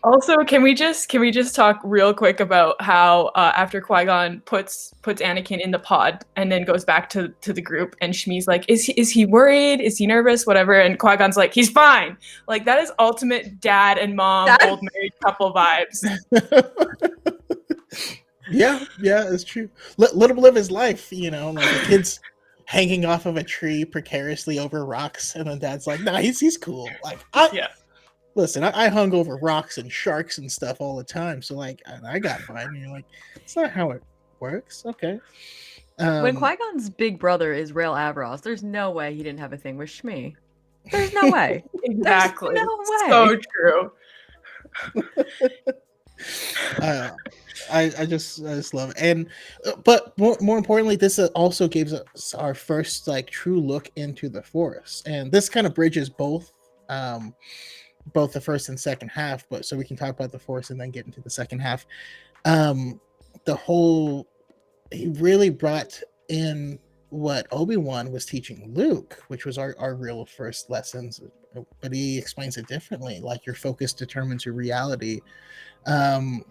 Also, can we just talk real quick about how after Qui-Gon puts Anakin in the pod and then goes back to the group, and Shmi's like, is he worried? Is he nervous? Whatever. And Qui-Gon's like, he's fine. Like, that is ultimate dad and mom old married couple vibes. Yeah, it's true. Let him live his life, like the kid's hanging off of a tree precariously over rocks, and then dad's like, nah, he's cool. Like, listen, I hung over rocks and sharks and stuff all the time, so like I got fine. And you're like, it's not how it works. Okay. When Qui-Gon's big brother is Rail Avros, there's no way he didn't have a thing with Shmi. There's no way. Exactly. There's no way. So true. I just love it. And but more importantly, this also gives us our first like true look into the Force, and this kind of bridges both the first and second half. But so we can talk about the Force and then get into the second half. Um, the whole he really brought in what Obi-Wan was teaching Luke, which was our real first lessons, but he explains it differently, like your focus determines your reality. And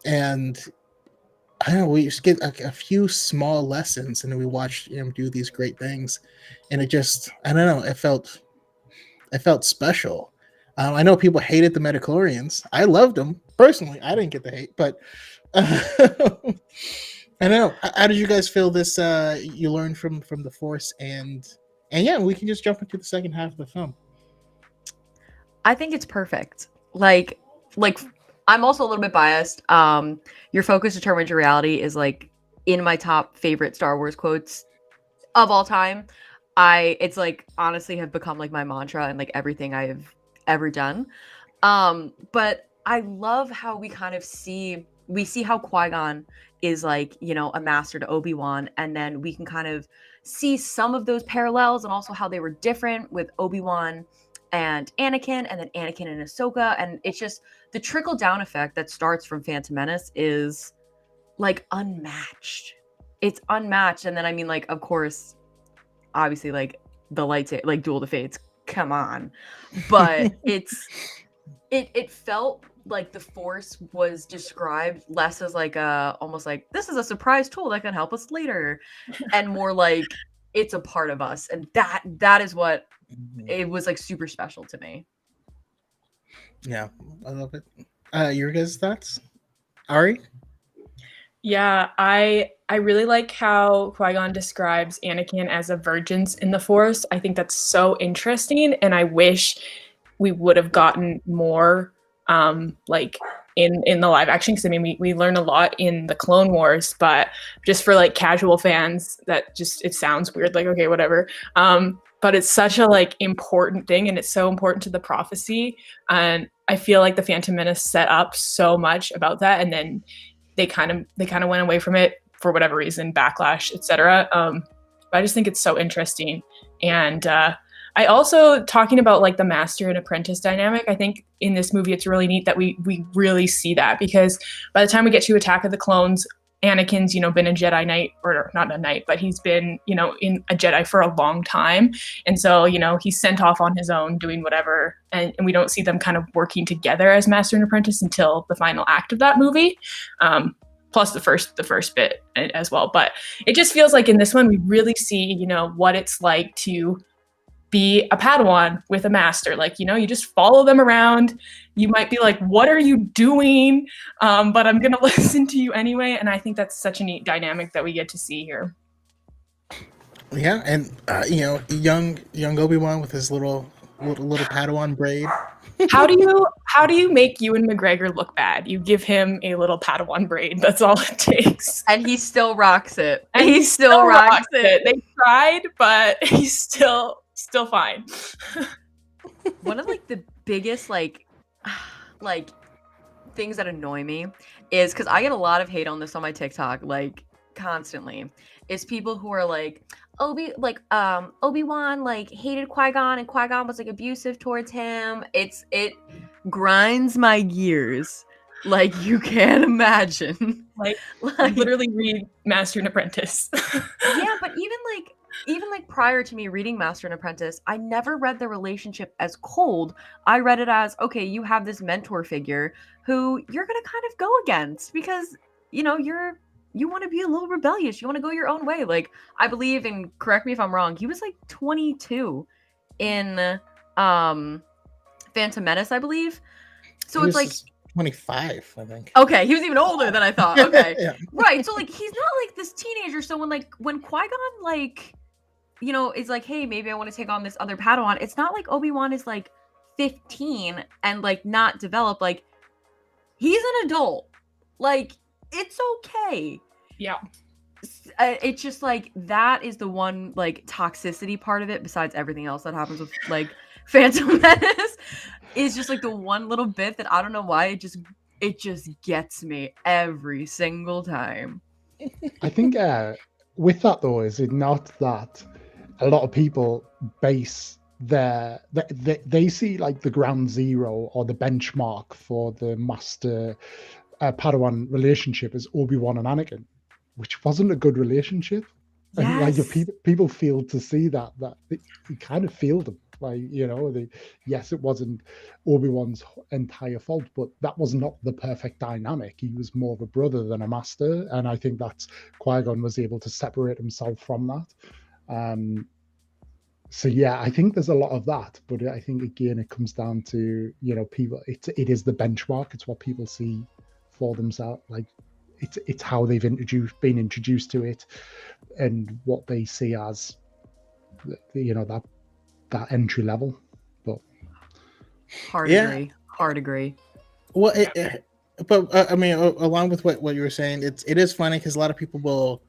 I don't know, we just get a few small lessons and then we watched him do these great things, and it just, I don't know, it felt special. I know people hated the Metachlorians. I loved them personally. I didn't get the hate, but I don't know. How did you guys feel this? You learned from the Force, and yeah, we can just jump into the second half of the film. I think it's perfect. Like I'm also a little bit biased. Your focus determines your reality is like in my top favorite Star Wars quotes of all time. It's like honestly have become like my mantra and like everything I've ever done. But I love how we see how Qui-Gon is like, you know, a master to Obi-Wan, and then we can kind of see some of those parallels and also how they were different with Obi-Wan and Anakin, and then Anakin and Ahsoka, and it's just the trickle down effect that starts from Phantom Menace is like unmatched. It's unmatched, and then I mean, like, of course, obviously, like the lightsaber, like Duel of the Fates, come on, but it felt like the Force was described less as like almost like this is a surprise tool that can help us later, and more like it's a part of us, and that is what it was like super special to me. Yeah, I love it. Your guys' thoughts, Ari? Yeah, I really like how Qui-Gon describes Anakin as a virgin in the Force. I think that's so interesting, and I wish we would have gotten more like in the live action, because I mean we learn a lot in the Clone Wars, but just for like casual fans, that just, it sounds weird, like okay, whatever. But it's such a like important thing, and it's so important to the prophecy, and I feel like the Phantom Menace set up so much about that, and then they kind of went away from it for whatever reason, backlash, etc. But I just think it's so interesting. And I also, talking about like the master and apprentice dynamic, I think in this movie it's really neat that we really see that, because by the time we get to Attack of the Clones, Anakin's, you know, been a Jedi Knight, or not a Knight, but he's been, you know, in a Jedi for a long time. And so, you know, he's sent off on his own doing whatever. And we don't see them kind of working together as master and apprentice until the final act of that movie. Plus the first bit as well. But it just feels like in this one, we really see, you know, what it's like to be a Padawan with a master. Like, you know, you just follow them around. You might be like, what are you doing? But I'm going to listen to you anyway. And I think that's such a neat dynamic that we get to see here. Yeah, and you know, young Obi-Wan with his little Padawan braid. How do you make Ewan McGregor look bad? You give him a little Padawan braid. That's all it takes. And he still rocks it. And he still rocks it. They tried, but he's still fine. One of like the biggest like things that annoy me is, because I get a lot of hate on this on my TikTok, like constantly, is people who are like, Obi-Wan like hated Qui-Gon, and Qui-Gon was like abusive towards him. It grinds my gears, like you can't imagine. Like literally read Master and Apprentice. Yeah, but even like prior to me reading Master and Apprentice, I never read the relationship as cold. I read it as, okay, you have this mentor figure who you're gonna kind of go against because, you know, you want to be a little rebellious. You want to go your own way. Like, I believe, and correct me if I'm wrong, he was like 22 in Phantom Menace, I believe. So it's like 25, I think. Okay, he was even older than I thought. Okay. Yeah. Right. So like he's not like this teenager. So when Qui-Gon like, you know, is like, hey, maybe I want to take on this other Padawan, it's not like Obi-Wan is like 15 and like not developed. Like, he's an adult. Like, it's okay. Yeah. It's just like that is the one like toxicity part of it, besides everything else that happens with like Phantom Menace, is just like the one little bit that I don't know why it just it just gets me every single time. I think with that though, is it not that a lot of people base they see like the ground zero or the benchmark for the master Padawan relationship as Obi-Wan and Anakin, which wasn't a good relationship. And like if Yes. people failed to see that you kind of failed them. Like, yes, it wasn't Obi-Wan's entire fault, but that was not the perfect dynamic. He was more of a brother than a master, and I think that's Qui-Gon was able to separate himself from that. So yeah, I think there's a lot of that, but I think again it comes down to people. It is the benchmark. It's what people see for themselves. Like it's how they've been introduced to it, and what they see as that entry level. But Hard Yeah. agree. Hard agree. Well, but I mean, along with what you were saying, it is funny because a lot of people will.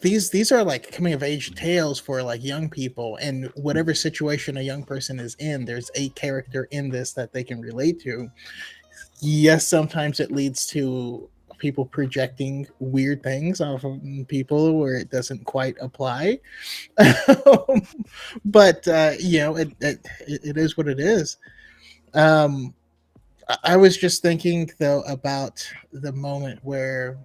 These are like coming of age tales for like young people, and whatever situation a young person is in, there's a character in this that they can relate to. Yes, sometimes it leads to people projecting weird things off of people where it doesn't quite apply. But it is what it is. I was just thinking though about the moment where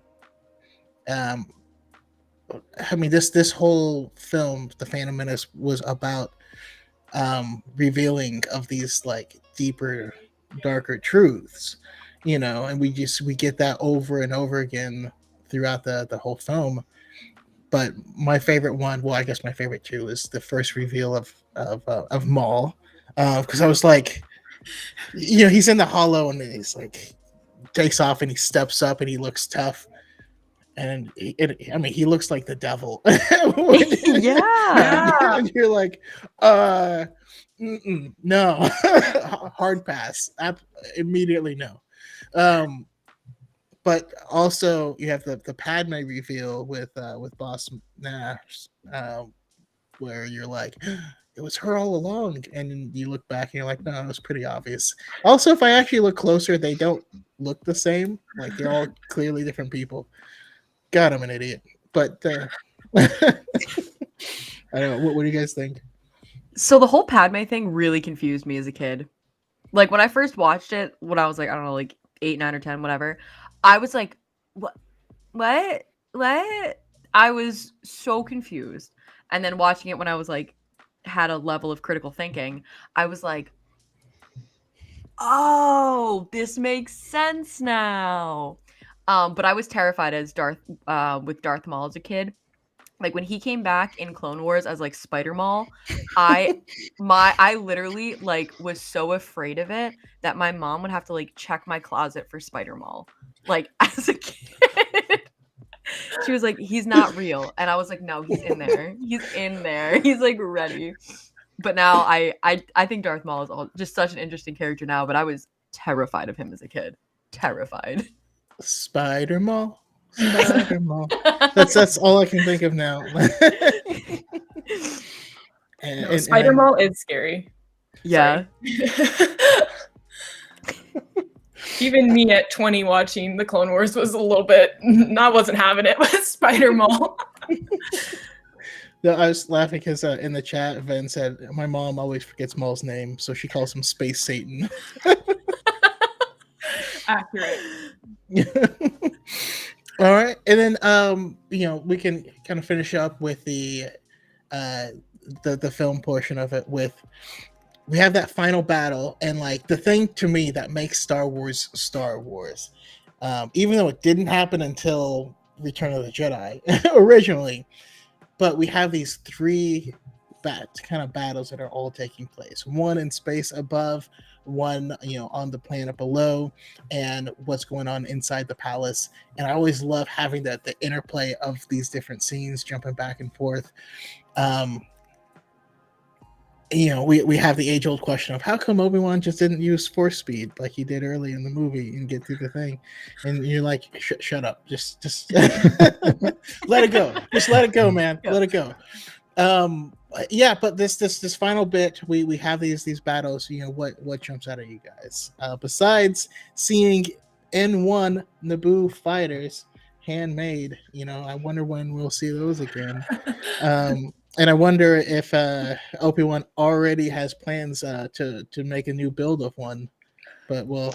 I mean, this whole film, The Phantom Menace, was about revealing of these like deeper, darker truths, and we get that over and over again throughout the whole film. But my favorite one, well, I guess my favorite too, is the first reveal of Maul, because I was like, he's in the hollow and he's like takes off and he steps up and he looks tough. And I mean, he looks like the devil. Yeah. And you're like, no, hard pass. Immediately no. But also you have the Padme reveal with Boss Nash, where you're like, it was her all along, and you look back and you're like, no, it was pretty obvious. Also, if I actually look closer, they don't look the same. Like they're all clearly different people. God, I'm an idiot. But I don't know. What do you guys think? So the whole Padme thing really confused me as a kid. Like when I first watched it, when I was like, I don't know, like 8, 9, or 10, whatever, I was like, what? I was so confused. And then watching it when I was like, had a level of critical thinking, I was like, oh, this makes sense now. But I was terrified as with Darth Maul as a kid. Like when he came back in Clone Wars as like Spider Maul, I literally like was so afraid of it that my mom would have to like check my closet for Spider Maul. Like as a kid. She was like, he's not real. And I was like, no, he's in there. He's in there. He's like ready. But now I think Darth Maul is just such an interesting character now, but I was terrified of him as a kid. Terrified. Spider Maul. Spider Maul. That's all I can think of now. Spider Maul is scary. Yeah. Even me at 20 watching the Clone Wars was a little bit, I wasn't having it with Spider Maul. No, I was laughing because in the chat, Ven said, my mom always forgets Maul's name, so she calls him Space Satan. Accurate. All right, and then we can kind of finish up with the film portion of it. We have that final battle, and like the thing to me that makes Star Wars, even though it didn't happen until Return of the Jedi originally, but we have these 3 kind of battles that are all taking place. One in space above, one on the planet below, and what's going on inside the palace. And I always love having the interplay of these different scenes jumping back and forth. We have the age-old question of how come Obi-Wan just didn't use force speed like he did early in the movie and get through the thing. And you're like, shut up, just let it go, just let it go, man. Let it go. Yeah, but this final bit, we have these battles. You know, what jumps out at you guys? Besides seeing N1 Naboo fighters handmade, you know, I wonder when we'll see those again. And I wonder if Obi-Wan already has plans to make a new build of one. But well,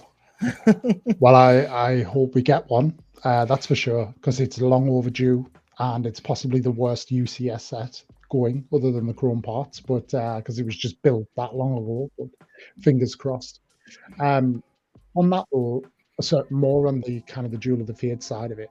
Well, I hope we get one. That's for sure, because it's long overdue, and it's possibly the worst UCS set going, other than the chrome parts. But because it was just built that long ago, but fingers crossed. On that though, so more on the kind of the Jewel of the Fate side of it,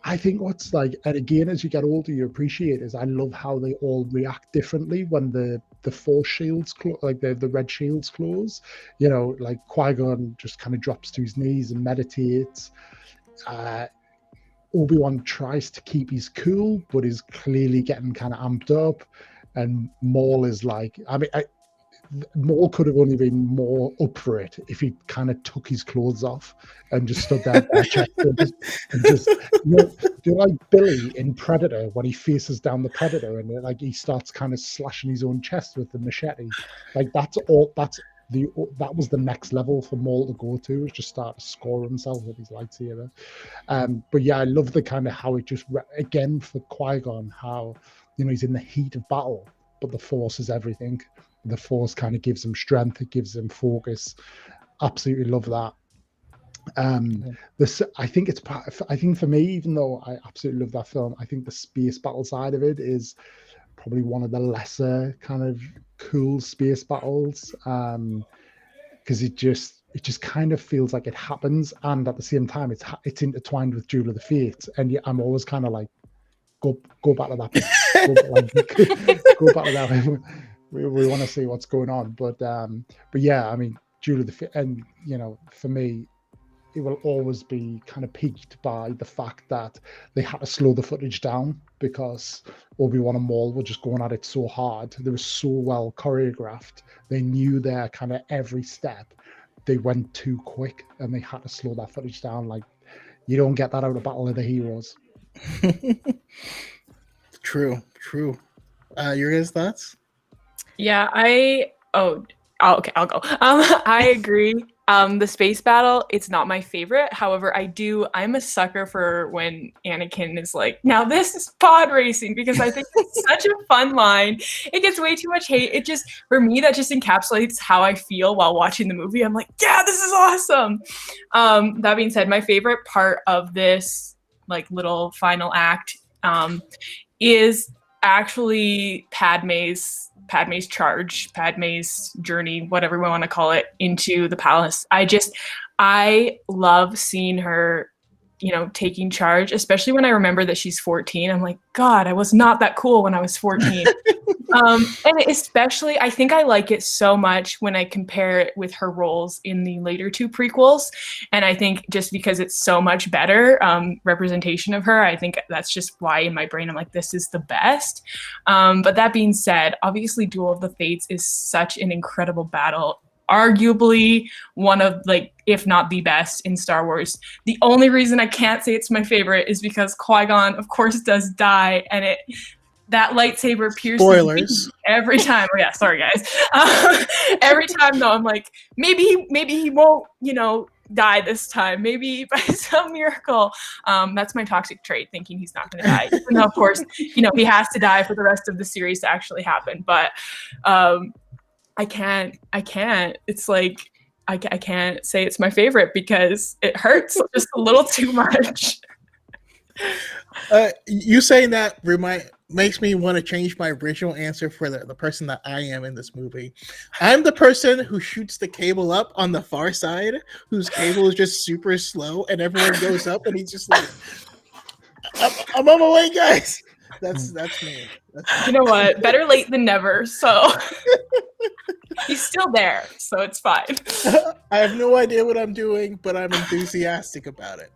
I think what's like, and again, as you get older, you appreciate is I love how they all react differently when the force shields like the red shields close. You know, like Qui-Gon just kind of drops to his knees and meditates. Obi-Wan tries to keep his cool, but is clearly getting kind of amped up. And Maul is like, I mean, Maul could have only been more up for it if he kind of took his clothes off and just stood there bare chest and just do like Billy in Predator when he faces down the Predator and like he starts kind of slashing his own chest with the machete. Like that was the next level for Maul to go to, is just start to score himself with his lightsaber. But yeah, I love the kind of how it just again for Qui-Gon, how he's in the heat of battle, but the Force is everything. The Force kind of gives him strength, it gives him focus. Absolutely love that. I think for me, even though I absolutely love that film, I think the space battle side of it is probably one of the lesser kind of cool space battles, because it just kind of feels like it happens, and at the same time it's intertwined with Duel of the Fates, and I'm always kind of like, go back to that bit. Go back to that. We want to see what's going on, but yeah, I mean, Duel of the Fate, and for me, it will always be kind of peaked by the fact that they had to slow the footage down because Obi-Wan and Maul were just going at it so hard. They were so well choreographed. They knew their kind of every step. They went too quick, and they had to slow that footage down. Like, you don't get that out of Battle of the Heroes. True. Your guys' thoughts? Yeah, okay, I'll go. I agree. The space battle, it's not my favorite. However, I'm a sucker for when Anakin is like, now this is pod racing, because I think it's such a fun line. It gets way too much hate. It just, for me, that just encapsulates how I feel while watching the movie. I'm like, yeah, this is awesome. That being said, my favorite part of this like little final act is actually Padme's charge, Padme's journey, whatever we want to call it, into the palace. I love seeing her, taking charge, especially when I remember that she's 14. I'm like, God, I was not that cool when I was 14. And especially, I think I like it so much when I compare it with her roles in the later two prequels. And I think just because it's so much better representation of her, I think that's just why in my brain I'm like, this is the best. But that being said, obviously Duel of the Fates is such an incredible battle. Arguably one of, like, if not the best in Star Wars. The only reason I can't say it's my favorite is because Qui-Gon, of course, does die, and that lightsaber pierces Spoilers. me every time. Oh yeah, sorry guys. Every time though, I'm like, maybe he won't, die this time. Maybe by some miracle. That's my toxic trait, thinking he's not going to die. Even though, of course, he has to die for the rest of the series to actually happen. But I can't. It's like I can't say it's my favorite because it hurts just a little too much. You saying that makes me want to change my original answer for the person that I am in this movie. I'm the person who shoots the cable up on the far side, whose cable is just super slow, and everyone goes up, and he's just like, I'm on my way, guys. That's me. You know what? Better late than never. So he's still there, so it's fine. I have no idea what I'm doing, but I'm enthusiastic about it.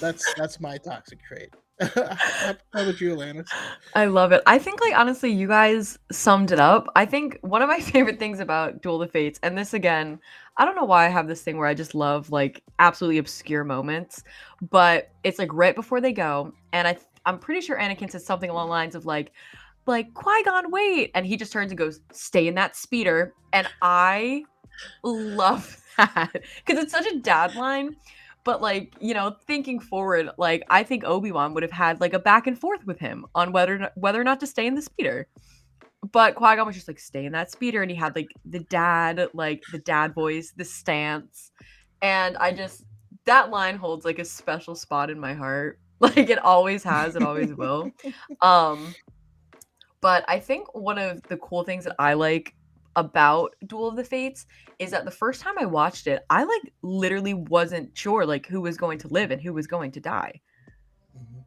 That's my toxic trait. How about you, Alanis? I love it. I think, like, honestly, you guys summed it up. I think one of my favorite things about Duel of the Fates, and this again, I don't know why I have this thing where I just love like absolutely obscure moments, but it's like right before they go, and I'm pretty sure Anakin says something along the lines of like, like, Qui-Gon, wait. And he just turns and goes, stay in that speeder. And I love that because it's such a dad line. But like, you know, thinking forward, like I think Obi-Wan would have had like a back and forth with him on whether or not to stay in the speeder. But Qui-Gon was just like, stay in that speeder, and he had like the dad voice, the stance. And that line holds like a special spot in my heart. Like it always has, it always will. But I think one of the cool things that I like about Duel of the Fates is that the first time I watched it, I like literally wasn't sure like who was going to live and who was going to die.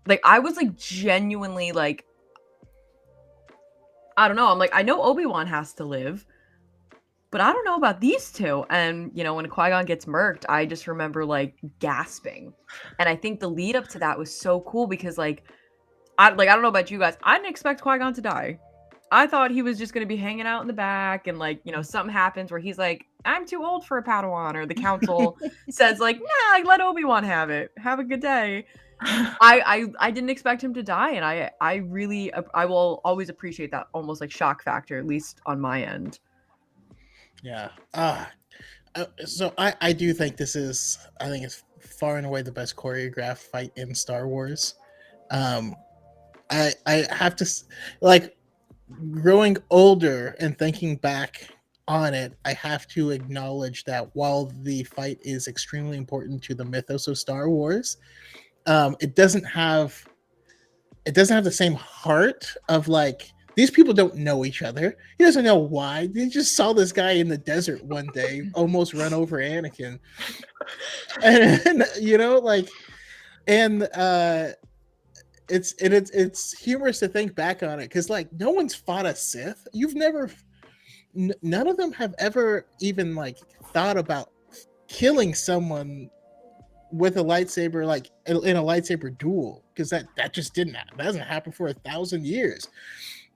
Like I was like genuinely like, I don't know. I'm like, I know Obi-Wan has to live, but I don't know about these two. And you know, when Qui-Gon gets murked, I just remember like gasping. And I think the lead up to that was so cool because like I don't know about you guys. I didn't expect Qui-Gon to die. I thought he was just going to be hanging out in the back and like, you know, something happens where he's like, I'm too old for a Padawan, or the council says like, nah, let Obi-Wan have it. Have a good day. I didn't expect him to die, and I will always appreciate that almost like shock factor, at least on my end. Yeah. So I do think I think it's far and away the best choreographed fight in Star Wars. I have to like growing older and thinking back on it, I have to acknowledge that while the fight is extremely important to the mythos of Star Wars, it doesn't have the same heart of like these people don't know each other. He doesn't know why. They just saw this guy in the desert one day almost run over Anakin. And you know, like, and it's humorous to think back on it because like no one's fought a Sith. You've never, none of them have ever even like thought about killing someone with a lightsaber, like in a lightsaber duel, because that just didn't happen. That hasn't happened for 1,000 years.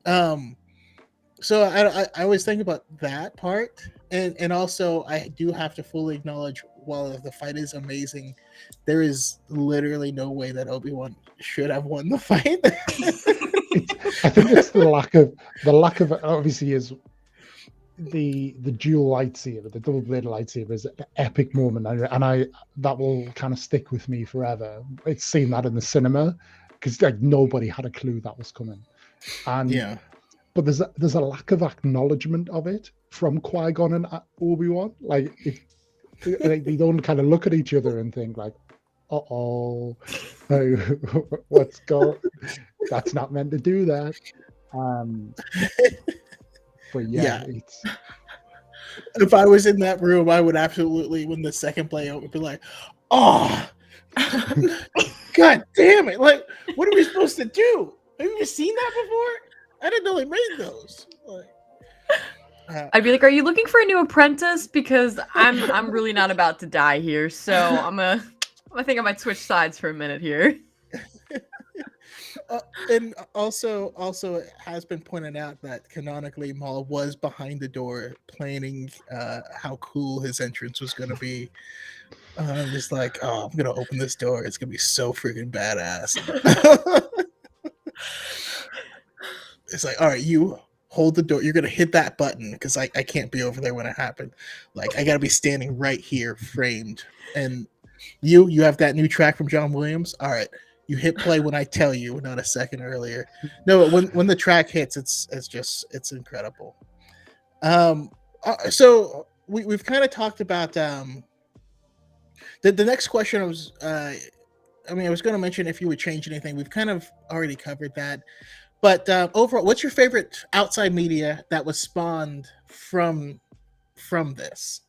So I always think about that part, and also I do have to fully acknowledge while the fight is amazing, there is literally no way that Obi-Wan should have won the fight. I think it's the lack of obviously is the dual lightsaber, the double-bladed lightsaber is an epic moment, and I that will kind of stick with me forever. It's seen that in the cinema because like nobody had a clue that was coming, and yeah. But there's a lack of acknowledgement of it from Qui-Gon and Obi-Wan. Like they don't kind of look at each other and think like, "Uh-oh, what's going? That's not meant to do that." But yeah, it's. If I was in that room, I would absolutely, when the second play would be like, "Oh, God damn it! Like, what are we supposed to do? Have you ever seen that before? I didn't know they made those." Like, I'd be like, "Are you looking for a new apprentice? Because I'm really not about to die here, so I think I might switch sides for a minute here." And also it has been pointed out that canonically Maul was behind the door planning how cool his entrance was going to be. Just like, oh, I'm going to open this door. It's going to be so freaking badass. It's like, all right, you hold the door. You're going to hit that button because I can't be over there when it happened. Like, I got to be standing right here framed. And you have that new track from John Williams. All right. You hit play when I tell you, not a second earlier. No, when the track hits, it's incredible. So we've kind of talked about the next question. I was going to mention if you would change anything. We've kind of already covered that, but overall, what's your favorite outside media that was spawned from this?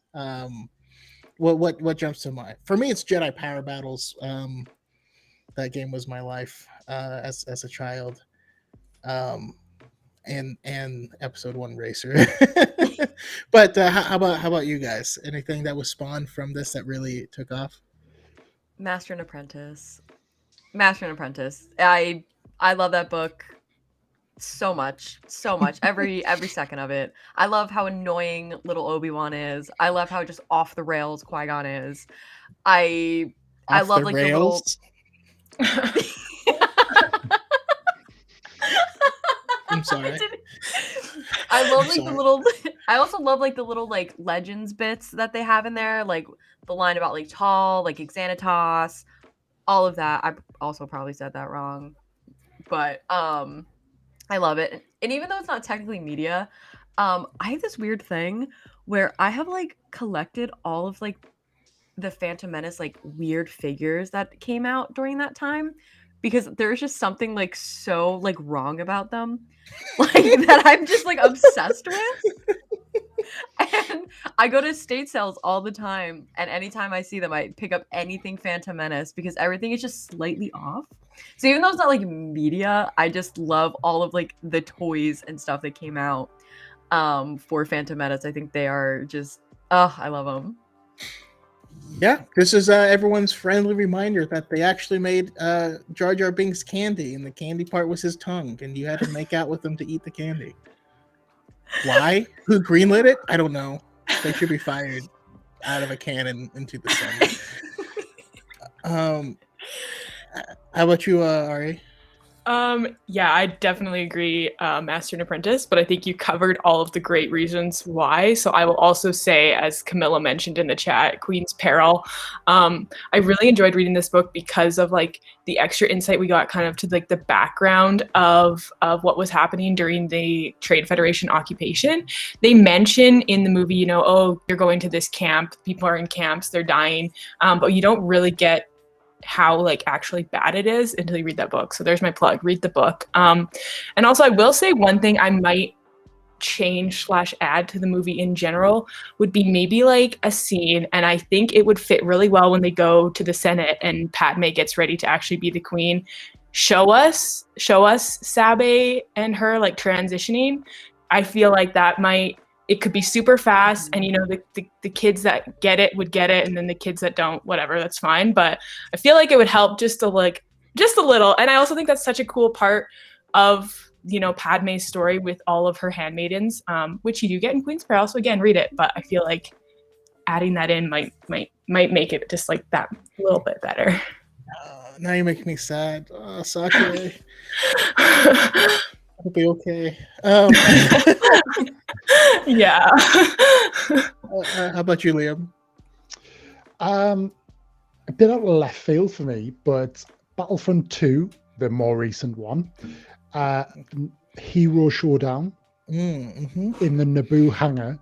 What jumps to mind? For me, it's Jedi Power Battles. That game was my life as a child, and Episode 1 Racer. But how about you guys? Anything that was spawned from this that really took off? Master and Apprentice. I love that book so much. Every second of it. I love how annoying little Obi-Wan is. I love how just off the rails Qui-Gon is. I love like rails? the little I'm sorry. I love I'm like the sorry. little. I also love like the little like legends bits that they have in there, like the line about like tall, like Xanatos, all of that. I also probably said that wrong, but I love it. And even though it's not technically media, I have this weird thing where I have like collected all of like the Phantom Menace like weird figures that came out during that time because there's just something like so like wrong about them. Like that I'm just like obsessed with. And I go to estate sales all the time, and anytime I see them, I pick up anything Phantom Menace because everything is just slightly off. So even though it's not like media, I just love all of like the toys and stuff that came out for Phantom Menace. I think they are just, oh, I love them. Yeah, this is everyone's friendly reminder that they actually made Jar Jar Binks candy, and the candy part was his tongue, and you had to make out with him to eat the candy. Why? Who greenlit it? I don't know. They should be fired out of a cannon into the sun. How about you, Ari? Yeah, I definitely agree, Master and Apprentice, but I think you covered all of the great reasons why. So I will also say, as Camilla mentioned in the chat, Queen's Peril. I really enjoyed reading this book because of like the extra insight we got kind of to like the background of what was happening during the Trade Federation occupation. They mention in the movie, you know, oh, you're going to this camp, people are in camps, they're dying, but you don't really get how like actually bad it is until you read that book. So there's my plug, read the book. And also I will say one thing I might change / add to the movie in general would be maybe like a scene, and I think it would fit really well when they go to the Senate and Padme gets ready to actually be the queen. Show us Sabe and her like transitioning. I feel like that it could be super fast, and you know the kids that get it would get it, and then the kids that don't, whatever, that's fine. But I feel like it would help just a little. And I also think that's such a cool part of, you know, Padme's story with all of her handmaidens, which you do get in Queen's Peril. So again, read it. But I feel like adding that in might make it just like that little bit better. Now you're making me sad. Sakura. I'll be okay. Yeah. How about you, Liam? A bit out of left field for me, but Battlefront 2, the more recent one, Hero Showdown in the Naboo hangar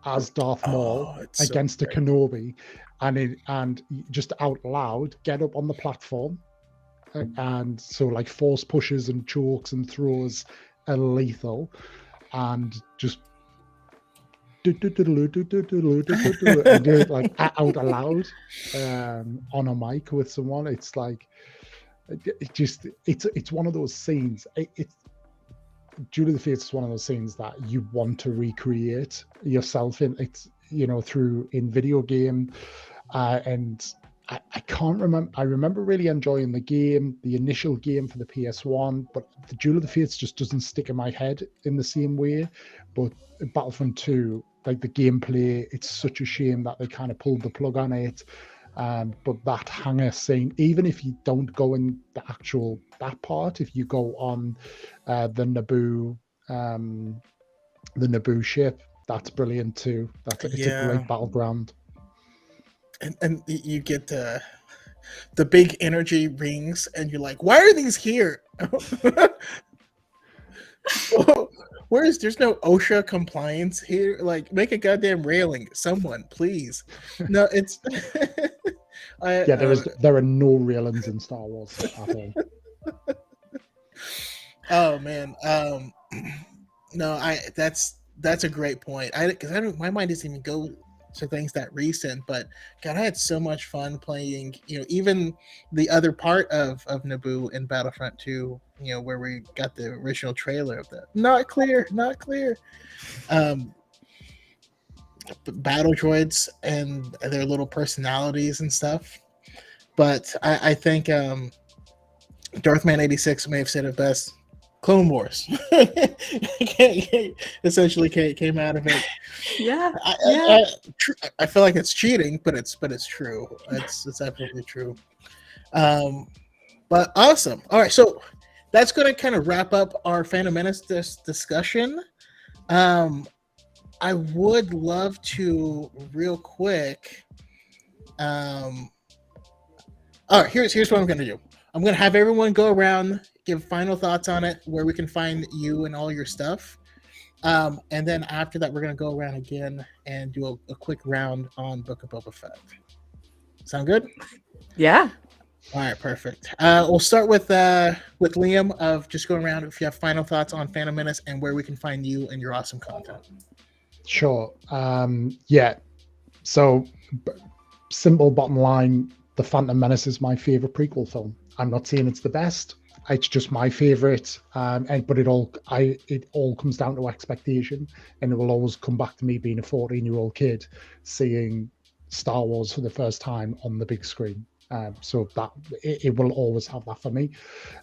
as Darth Maul against a Kenobi, and just out loud get up on the platform, and so like force pushes and chokes and throws are lethal, and just and do it like out loud on a mic with someone. It's like it's one of those scenes. Duel of the Fates is one of those scenes that you want to recreate yourself in. It's, you know, in video game, and I can't remember. I remember really enjoying the initial game for the PS1, but the Duel of the Fates just doesn't stick in my head in the same way. But Battlefront 2, like the gameplay, it's such a shame that they kind of pulled the plug on it. But that hangar scene, even if you don't go in that part, if you go on the Naboo ship, that's brilliant too. It's a great battleground. And you get the big energy rings, and you're like, why are these here? There's no OSHA compliance here? Like, make a goddamn railing, someone, please. No, it's there are no railings in Star Wars at all. Oh man, no, that's a great point. My mind doesn't even go to things that recent, but God, I had so much fun playing, you know, even the other part of Naboo in Battlefront 2, you know, where we got the original trailer of that. Not clear. Battle droids and their little personalities and stuff. But I think Darthman 86 may have said it best. Clone Wars essentially came out of it. Yeah, I feel like it's cheating, but it's true. It's absolutely true. But awesome. All right, so that's going to kind of wrap up our Phantom Menace discussion. I would love to real quick. All right, here's what I'm going to do. I'm going to have everyone go around, give final thoughts on it, where we can find you and all your stuff. And then after that, we're going to go around again and do a quick round on Book of Boba Fett. Sound good? Yeah. All right, perfect. We'll start with Liam of just going around if you have final thoughts on Phantom Menace and where we can find you and your awesome content. Sure. Yeah. So, simple bottom line, The Phantom Menace is my favorite prequel film. I'm not saying it's the best. It's just my favorite. But it all comes down to expectation, and it will always come back to me being a 14-year-old kid seeing Star Wars for the first time on the big screen. So that it will always have that for me.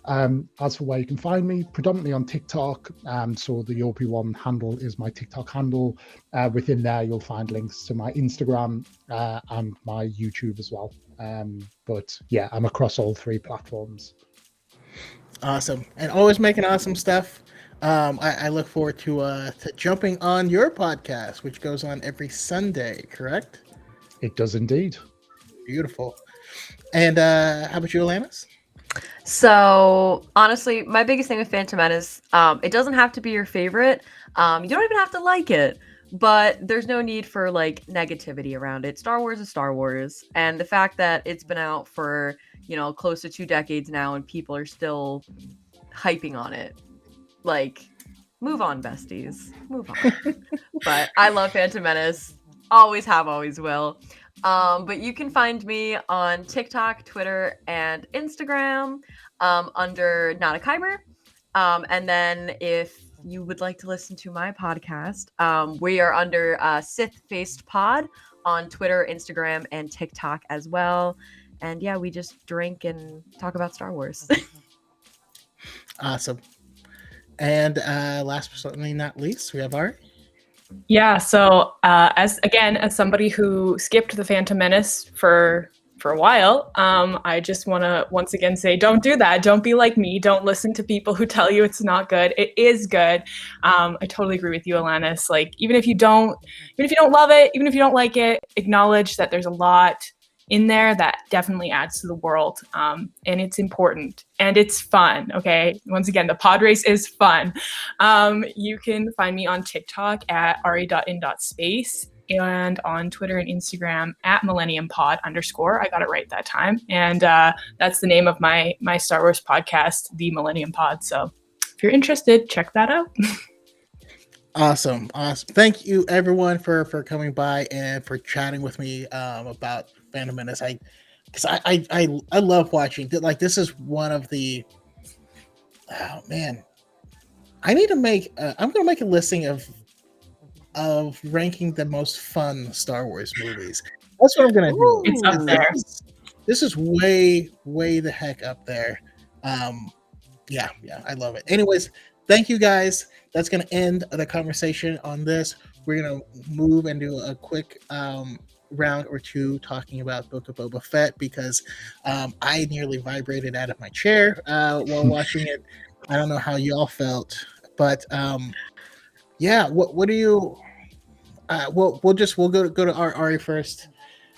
As for where you can find me, predominantly on TikTok. So the OP1 handle is my TikTok handle. Within there, you'll find links to my Instagram and my YouTube as well. But yeah, I'm across all three platforms. Awesome, and always making awesome stuff. I look forward to jumping on your podcast, which goes on every Sunday. Correct? It does indeed. Beautiful. And how about you, Alanis? So honestly, my biggest thing with Phantom Menace, it doesn't have to be your favorite. You don't even have to like it, but there's no need for like negativity around it. Star Wars is Star Wars, and the fact that it's been out for close to 2 decades now, and people are still hyping on it, like, move on, besties, move on. But I love Phantom Menace. Always have, always will. But you can find me on TikTok, Twitter, and Instagram under Not a Kyber. And then if you would like to listen to my podcast, we are under Sith Faced Pod on Twitter, Instagram, and TikTok as well. And yeah, we just drink and talk about Star Wars. Awesome. And last but certainly not least, we have Ari. Yeah, so as somebody who skipped the Phantom Menace for a while, I just want to once again say, don't do that. Don't be like me. Don't listen to people who tell you it's not good. It is good. I totally agree with you, Alanis. Like, even if you don't love it, even if you don't like it, acknowledge that there's a lot in there that definitely adds to the world, and it's important and it's fun. Okay, once again, the pod race is fun. You can find me on TikTok at ari.in.space and on Twitter and Instagram at millenniumpod_. I got it right that time, and that's the name of my Star Wars podcast, The Millennium Pod. So if you're interested, check that out. Awesome. Thank you, everyone, for coming by and for chatting with me about Phantom Menace. Because I love watching. Like, this is one of the. Oh man, I need to make. I'm gonna make a listing of ranking the most fun Star Wars movies. That's what I'm gonna do. It's up there. This is way the heck up there. Yeah, I love it. Anyways, thank you guys. That's going to end the conversation on this. We're going to move and do a quick round or two talking about Book of Boba Fett, because I nearly vibrated out of my chair while watching it. I don't know how y'all felt, but yeah. What do you? We'll go to Ari first.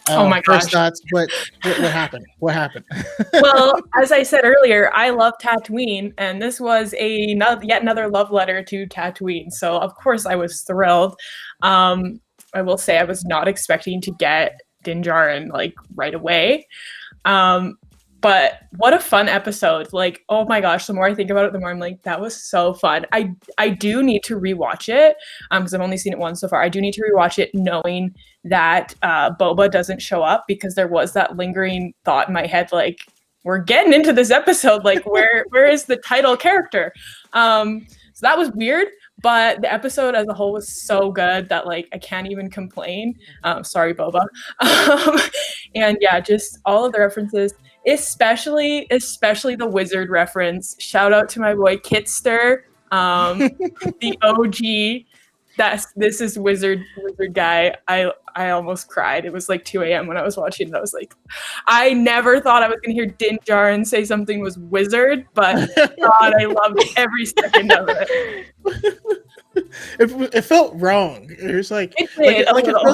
Oh my first gosh. thoughts. What happened? What happened? Well, as I said earlier, I love Tatooine, and this was yet another love letter to Tatooine. So of course I was thrilled. I will say I was not expecting to get Din Djarin like right away. But what a fun episode. Like, oh my gosh, the more I think about it, the more I'm like, that was so fun. I do need to rewatch it because I've only seen it once so far. I do need to rewatch it knowing that Boba doesn't show up, because there was that lingering thought in my head, like, we're getting into this episode, like, where is the title character? So that was weird, but the episode as a whole was so good that, like, I can't even complain. Sorry, Boba. And yeah, just all of the references, especially the wizard reference. Shout out to my boy Kitster, the OG. this is wizard guy. I almost cried. It was like 2 a.m. when I was watching it. I was like, I never thought I was gonna hear Din Djarin say something was wizard, but God, I loved every second of it. It felt wrong. It was like It did, a it little.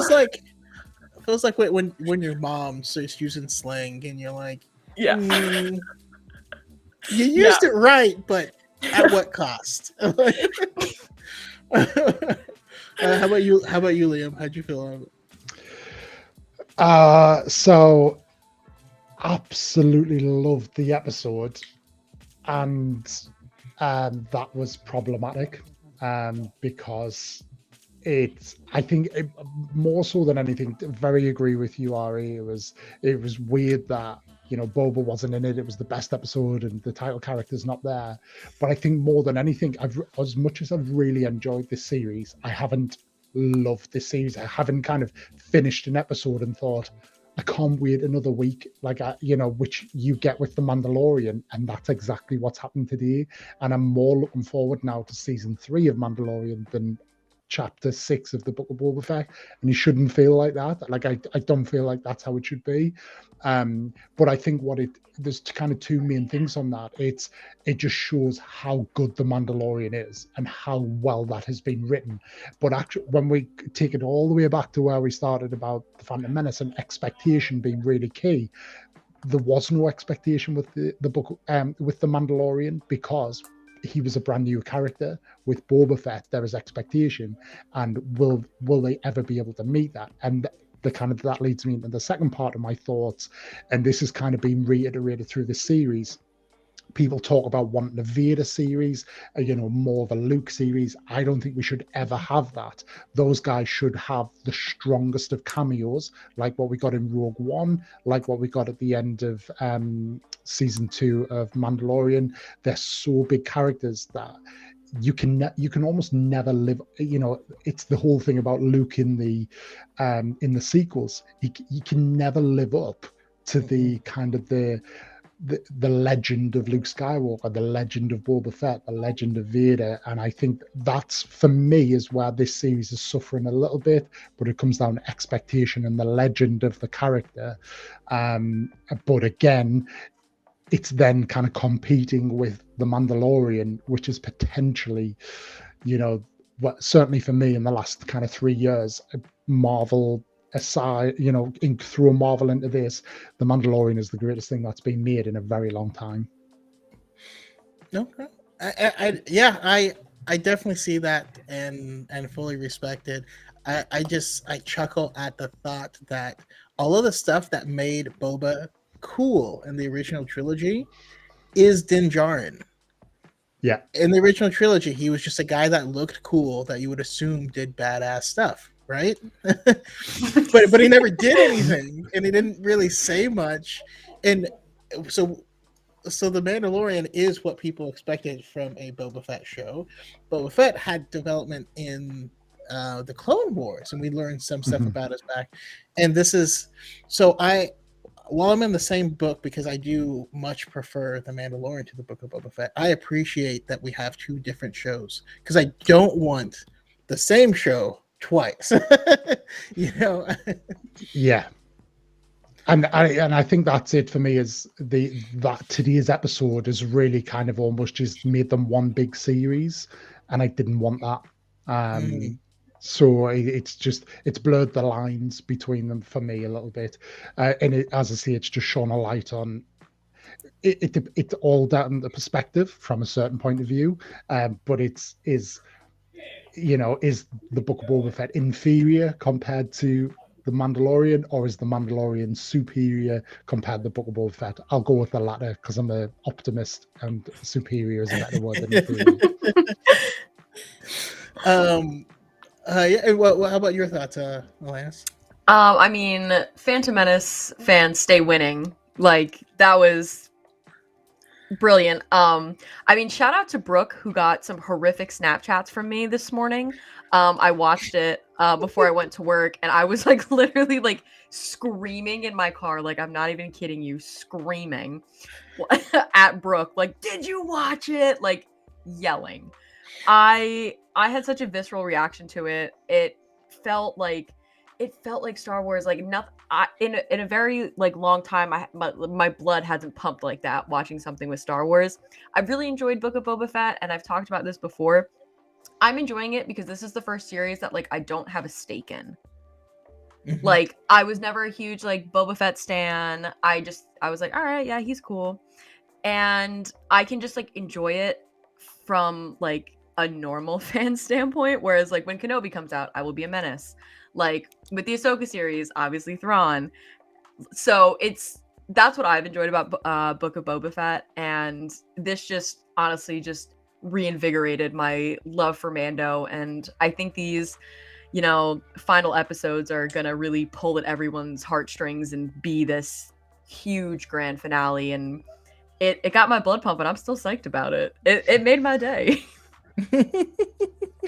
feels like when your mom starts using slang and you're like, Yeah. "Mm, you used it right, but at what cost?" How about you? How about you, Liam? How'd you feel about it? So absolutely loved the episode, and that was problematic because I think more so than anything, very agree with you, Ari. It was weird that Boba wasn't in it. It was the best episode and the title character's not there. But I think more than anything, as much as I've really enjoyed this series, I haven't loved this series. I haven't kind of finished an episode and thought, I can't wait another week, which you get with The Mandalorian, and that's exactly what's happened today. And I'm more looking forward now to season 3 of Mandalorian than chapter 6 of the Book of Boba Fett, and you shouldn't feel like that. Like I don't feel like that's how it should be. But I think there's kind of two main things on that. It just shows how good the Mandalorian is and how well that has been written. But actually, when we take it all the way back to where we started about the Phantom Menace and expectation being really key, there was no expectation with the book with the Mandalorian, because he was a brand new character. With Boba Fett, there is expectation, and will they ever be able to meet that? And that leads me into the second part of my thoughts, and this has kind of been reiterated through the series. People talk about wanting a Vader series, more of a Luke series. I don't think we should ever have that. Those guys should have the strongest of cameos, like what we got in Rogue One, like what we got at the end of season 2 of Mandalorian. They're so big characters that you can almost never live. It's the whole thing about Luke in the sequels. He can never live up to the kind of the legend of Luke Skywalker, the legend of Boba Fett, the legend of Vader. And I think that's, for me, is where this series is suffering a little bit, but it comes down to expectation and the legend of the character. But again, it's then kind of competing with The Mandalorian, which is potentially, certainly for me in the last kind of 3 years, Marvel aside, through a Marvel into this, The Mandalorian is the greatest thing that's been made in a very long time. Okay. I definitely see that and fully respect it. I chuckle at the thought that all of the stuff that made Boba cool in the original trilogy is Din Djarin. Yeah. In the original trilogy, he was just a guy that looked cool that you would assume did badass stuff, right? but he never did anything, and he didn't really say much. And so the Mandalorian is what people expected from a Boba Fett show. Boba Fett had development in the Clone Wars, and we learned some stuff about his back. And this is while I'm in the same book, because I do much prefer The Mandalorian to the Book of Boba Fett, I appreciate that we have 2 different shows, because I don't want the same show twice. Yeah. And I think that's it for me, is that today's episode has really kind of almost just made them one big series, and I didn't want that. So it's blurred the lines between them for me a little bit, and as I say, it's just shone a light on it's all down the perspective from a certain point of view, but is the Book of Boba Fett inferior compared to the Mandalorian, or is the Mandalorian superior compared to the Book of Boba Fett? I'll go with the latter, because I'm an optimist, and superior is a better word than inferior. How about your thoughts, Elias? I mean, Phantom Menace fans stay winning. Like, that was brilliant. I mean, shout out to Brooke, who got some horrific Snapchats from me this morning. I watched it before I went to work, and I was like literally like screaming in my car. Like, I'm not even kidding you, screaming at Brooke. Like, did you watch it? Like, yelling. I had such a visceral reaction to it. It felt like Star Wars. Like nothing. In a very like long time, my blood hasn't pumped like that watching something with Star Wars. I really enjoyed Book of Boba Fett, and I've talked about this before. I'm enjoying it because this is the first series that like I don't have a stake in. Mhm. Like I was never a huge like Boba Fett stan. I was like, all right, yeah, he's cool, and I can just like enjoy it from like a normal fan standpoint. Whereas like when Kenobi comes out, I will be a menace. Like with the Ahsoka series, obviously Thrawn. So that's what I've enjoyed about Book of Boba Fett, and this just honestly just reinvigorated my love for Mando, and I think these final episodes are gonna really pull at everyone's heartstrings and be this huge grand finale, and it got my blood pumping. I'm still psyched about it. It made my day. Can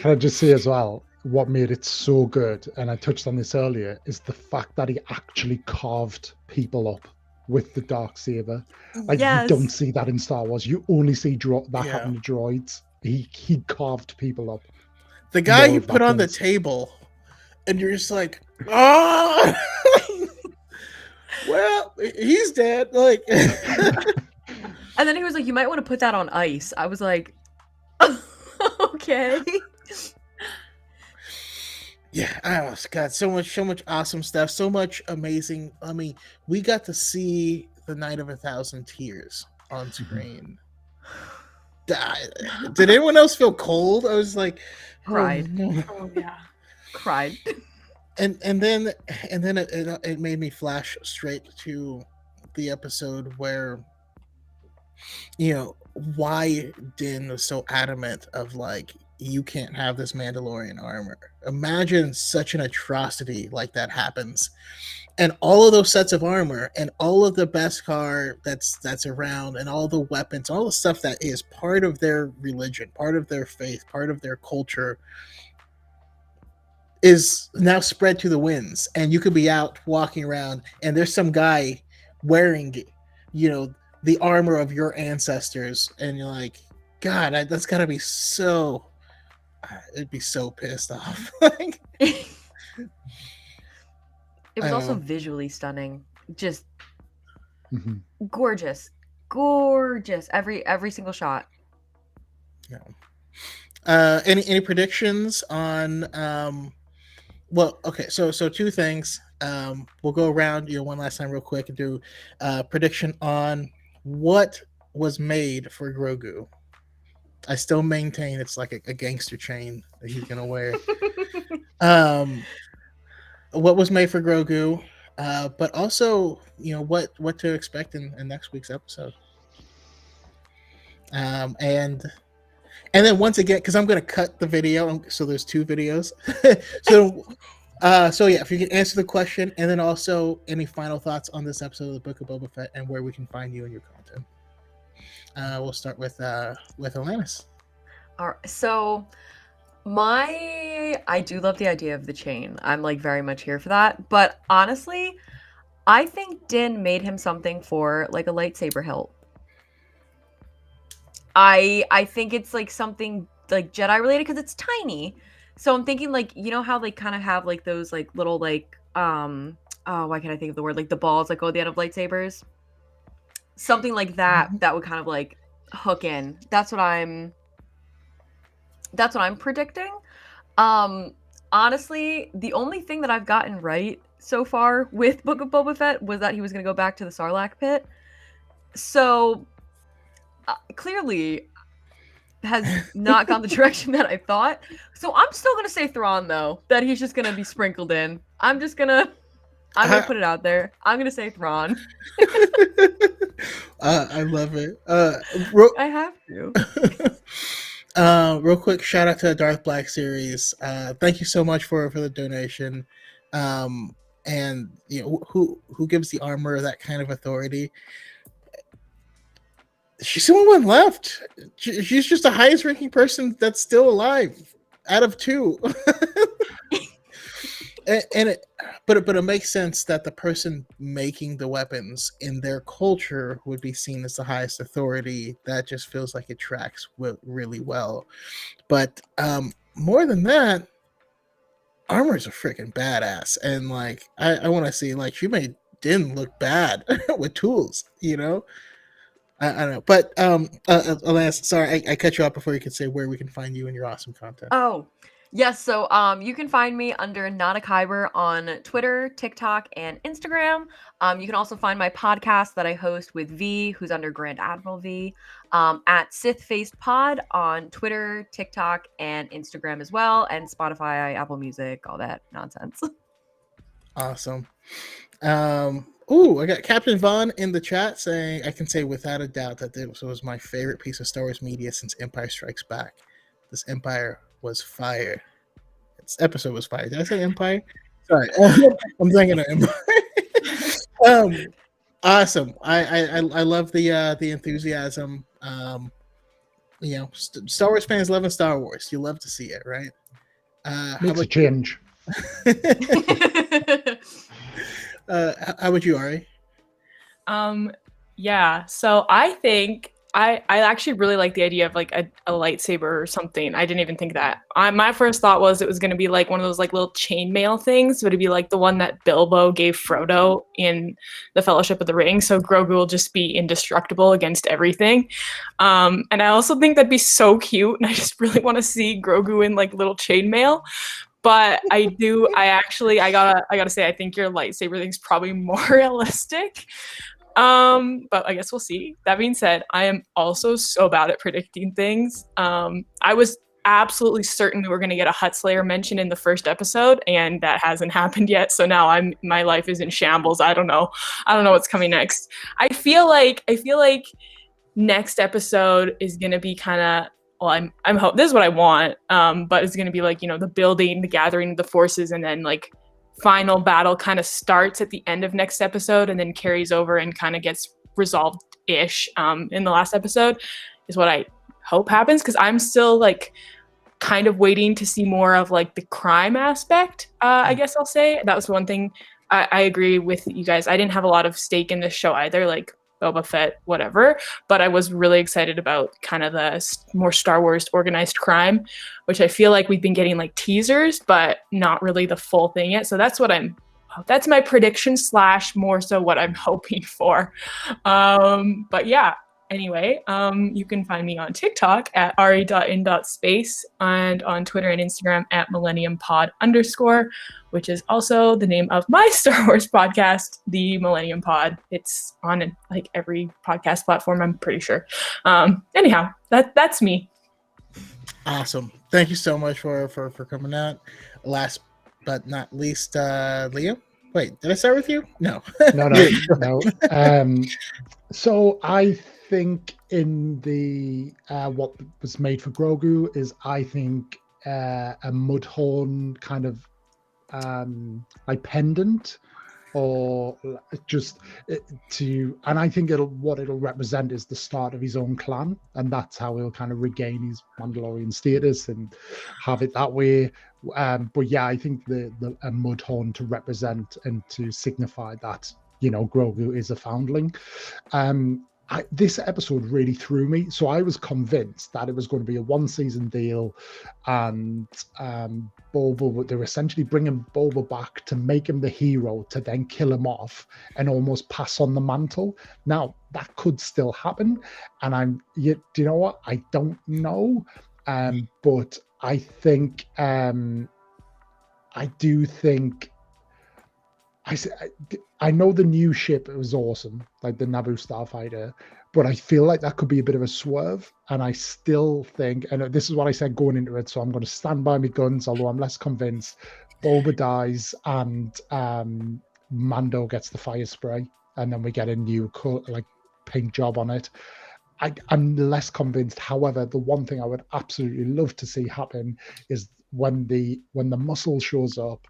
I just say as well, what made it so good, and I touched on this earlier, is the fact that he actually carved people up with the dark saber. Like you don't see that in Star Wars. You only see that happen to droids. He carved people up. The guy More you of put that, on the please. table, and you're just like, ah. Well, he's dead. Like, And then he was like, "You might want to put that on ice." I was like, "Okay." yeah, oh God, so much awesome stuff, so much amazing. I mean, we got to see the Night of 1,000 Tears on screen. Did anyone else feel cold? I was like, Cried. oh, no. Oh yeah. Cried. And then it made me flash straight to the episode where, why Din was so adamant of like, you can't have this Mandalorian armor. Imagine such an atrocity like that happens, and all of those sets of armor and all of the Beskar that's around and all the weapons, all the stuff that is part of their religion, part of their faith, part of their culture, is now spread to the winds. And you could be out walking around and there's some guy wearing, the armor of your ancestors, and you're like, God, that's gotta be so. It'd be so pissed off. It was I also know. visually stunning. Just Mhm. gorgeous. Every single shot. Any predictions on well, okay, so two things. We'll go around one last time real quick and do prediction on what was made for Grogu. I still maintain it's like a gangster chain that he's gonna wear. What was made for Grogu, but also what to expect in next week's episode. And then once again, because I'm gonna cut the video, so there's two videos. So yeah, if you can answer the question, and then also any final thoughts on this episode of the Book of Boba Fett and where we can find you and your content. We'll start with Alanis. All right, so I do love the idea of the chain. I'm like very much here for that. But honestly, I think Din made him something for like a lightsaber hilt. I think it's like something like Jedi related because it's tiny. So I'm thinking like, how they kind of have like those like little like oh, why can't I think of the word, like the balls that go at the end of lightsabers? Something like that would kind of like hook in. That's what I'm predicting. Honestly, the only thing that I've gotten right so far with Book of Boba Fett was that he was going to go back to the Sarlacc pit. So clearly has not gone the direction that I thought. So I'm still going to say Thrawn, though, that he's just going to be sprinkled in. I'm going to put it out there. I'm going to say Thrawn. I love it. I have to. Real quick, shout out to the Darth Black series. Thank you so much for the donation. And who gives the armor that kind of authority? She's the only one left. She's just the highest ranking person that's still alive out of two. But it makes sense that the person making the weapons in their culture would be seen as the highest authority. That just feels like it tracks really well. But more than that, Armor's a freaking badass, and like I want to see like she made Din look bad with tools, you know. I don't know, but Alana, sorry, I cut you off before you could say where we can find you and your awesome content. Oh, yes. So you can find me under Not a Kyber on Twitter, TikTok, and Instagram. You can also find my podcast that I host with V, who's under Grand Admiral V, at Sith Faced Pod on Twitter, TikTok, and Instagram as well, and Spotify, Apple Music, all that nonsense. Awesome. Oh, I got Captain Vaughn in the chat saying, I can say without a doubt that this was my favorite piece of Star Wars media since Empire Strikes Back. This Empire was fire. This episode was fire. Did I say Empire? Sorry. I'm thinking of Empire. Awesome. I love the enthusiasm. You know, Star Wars fans loving Star Wars. You love to see it, right? Makes a change. How about you, Ari? Yeah, so I think I actually really like the idea of like a lightsaber or something. I didn't even think that. My first thought was it was going to be like one of those like little chainmail things. Would it be like the one that Bilbo gave Frodo in the Fellowship of the Ring? So Grogu will just be indestructible against everything. And I also think that'd be so cute. And I just really want to see Grogu in like little chainmail. But I gotta say, I think your lightsaber thing's probably more realistic. But I guess we'll see. That being said, I am also so bad at predicting things. I was absolutely certain we were gonna get a Huttslayer mention in the first episode, and that hasn't happened yet. So now my life is in shambles. I don't know what's coming next. I feel like next episode is gonna be kind of, well, I'm hope this is what I want. But it's gonna be like, you know, the building, the gathering of the forces, and then like final battle kind of starts at the end of next episode and then carries over and kind of gets resolved-ish in the last episode is what I hope happens, because I'm still like kind of waiting to see more of like the crime aspect. I guess I'll say that was one thing. I agree with you guys. I didn't have a lot of stake in this show either, like Boba Fett, whatever, but I was really excited about kind of the more Star Wars organized crime, which I feel like we've been getting like teasers, but not really the full thing yet. So that's my prediction / more so what I'm hoping for. But yeah, anyway, you can find me on TikTok at ari.in.space and on Twitter and Instagram at millenniumpod_, which is also the name of my Star Wars podcast, The Millennium Pod. It's on like every podcast platform, I'm pretty sure. Anyhow, that's me. Awesome. Thank you so much for coming out. Last but not least, Liam. Wait, did I start with you? No. No. So I think in the what was made for Grogu is, I think, a Mudhorn kind of like pendant, or just and I think what it'll represent is the start of his own clan, and that's how he'll kind of regain his Mandalorian status and have it that way. But yeah, I think a Mudhorn to represent and to signify that, you know, Grogu is a foundling. This episode really threw me. So I was convinced that it was going to be a 1-season deal, and Boba, they were essentially bringing Boba back to make him the hero, to then kill him off and almost pass on the mantle. Now, that could still happen. And do you know what? I don't know. But I think, I do think, I know the new ship was awesome, like the Naboo Starfighter, but I feel like that could be a bit of a swerve. And I still think, and this is what I said going into it, so I'm going to stand by my guns, although I'm less convinced. Boba dies and Mando gets the fire spray, and then we get a new like paint job on it. I'm less convinced. However, the one thing I would absolutely love to see happen is when the muscle shows up,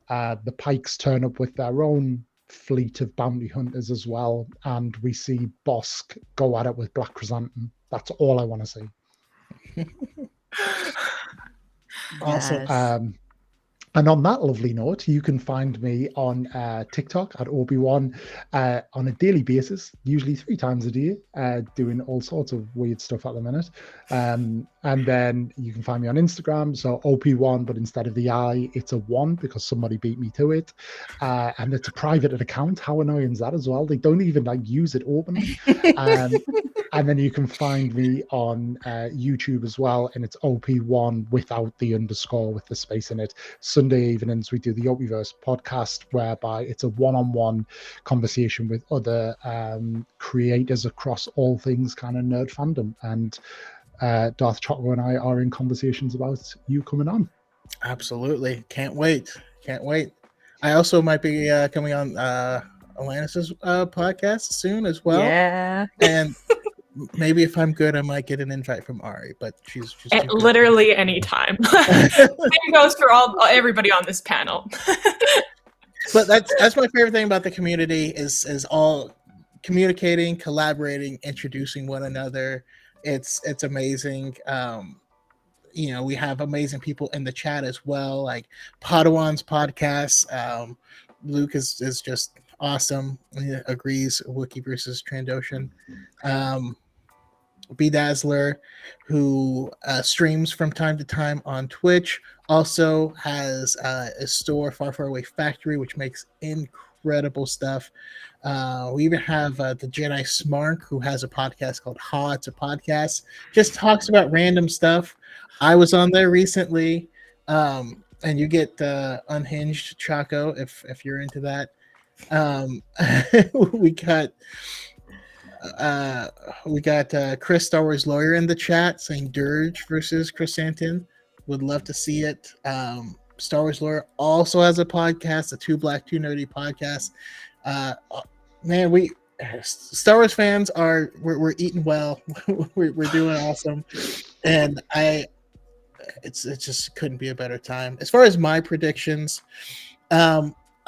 the Pikes turn up with their own fleet of bounty hunters as well, and we see Bosk go at it with Black Chrysanthemum. That's all I want to see. Awesome. Yes. And on that lovely note, you can find me on TikTok at Obi-Wan on a daily basis, usually 3 times a day, doing all sorts of weird stuff at the minute. And then you can find me on Instagram, so OP1, but instead of the I, it's a 1 because somebody beat me to it. And it's a private account. How annoying is that as well? They don't even use it openly. And then you can find me on YouTube as well, and it's OP1 without the underscore, with the space in it. Sunday evenings, we do the Opiverse podcast, whereby it's a one-on-one conversation with other creators across all things kind of nerd fandom. And Darth Choco and I are in conversations about you coming on. Absolutely. Can't wait. I also might be coming on Alanis's podcast soon as well. Yeah. And maybe if I'm good, I might get an invite from Ari, but she's too At good. literally any time. Same goes for everybody on this panel. But that's my favorite thing about the community is all communicating, collaborating, introducing one another. It's amazing. We have amazing people in the chat as well, like Padawan's podcast. Luke is just awesome. He agrees. Wookiee versus Trandoshan. Bedazzler, who streams from time to time on Twitch, also has a store, Far Far Away Factory, which makes incredible stuff. We even have the Jedi Smark, who has a podcast called Ha. It's a podcast, just talks about random stuff. I was on there recently, and you get Unhinged Chaco if you're into that. We got Chris Star Wars Lawyer in the chat saying Dirge versus Chrysanthemum. Would love to see it. Star Wars Lawyer also has a podcast, a Two Black Two Nerdy podcast. Man, we Star Wars fans we're eating well. we're doing awesome, and it just couldn't be a better time. As far as my predictions,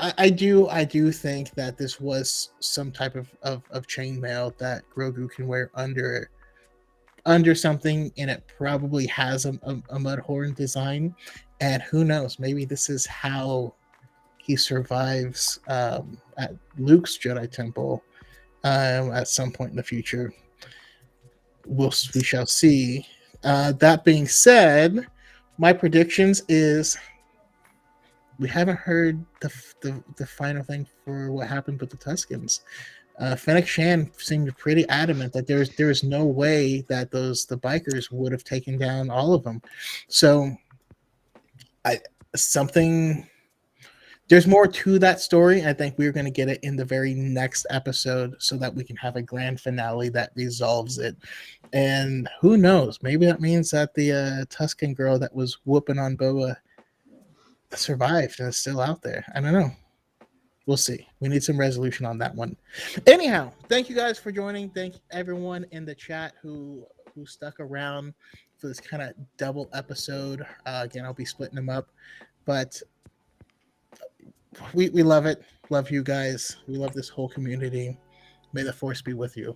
I do think that this was some type of chainmail that Grogu can wear under something, and it probably has a Mudhorn design. And who knows, maybe this is how he survives at Luke's Jedi Temple at some point in the future. We shall see. That being said, my predictions is we haven't heard the final thing for what happened with the Tuskens. Fennec Shan seemed pretty adamant that there's no way that the bikers would have taken down all of them. So there's more to that story. I think we're going to get it in the very next episode so that we can have a grand finale that resolves it. And who knows? Maybe that means that the Tusken girl that was whooping on Boba survived and is still out there. I don't know. We'll see. We need some resolution on that one. Anyhow, thank you guys for joining. Thank everyone in the chat who stuck around for this kind of double episode. Again, I'll be splitting them up, but we love it. Love you guys. We love this whole community. May the force be with you.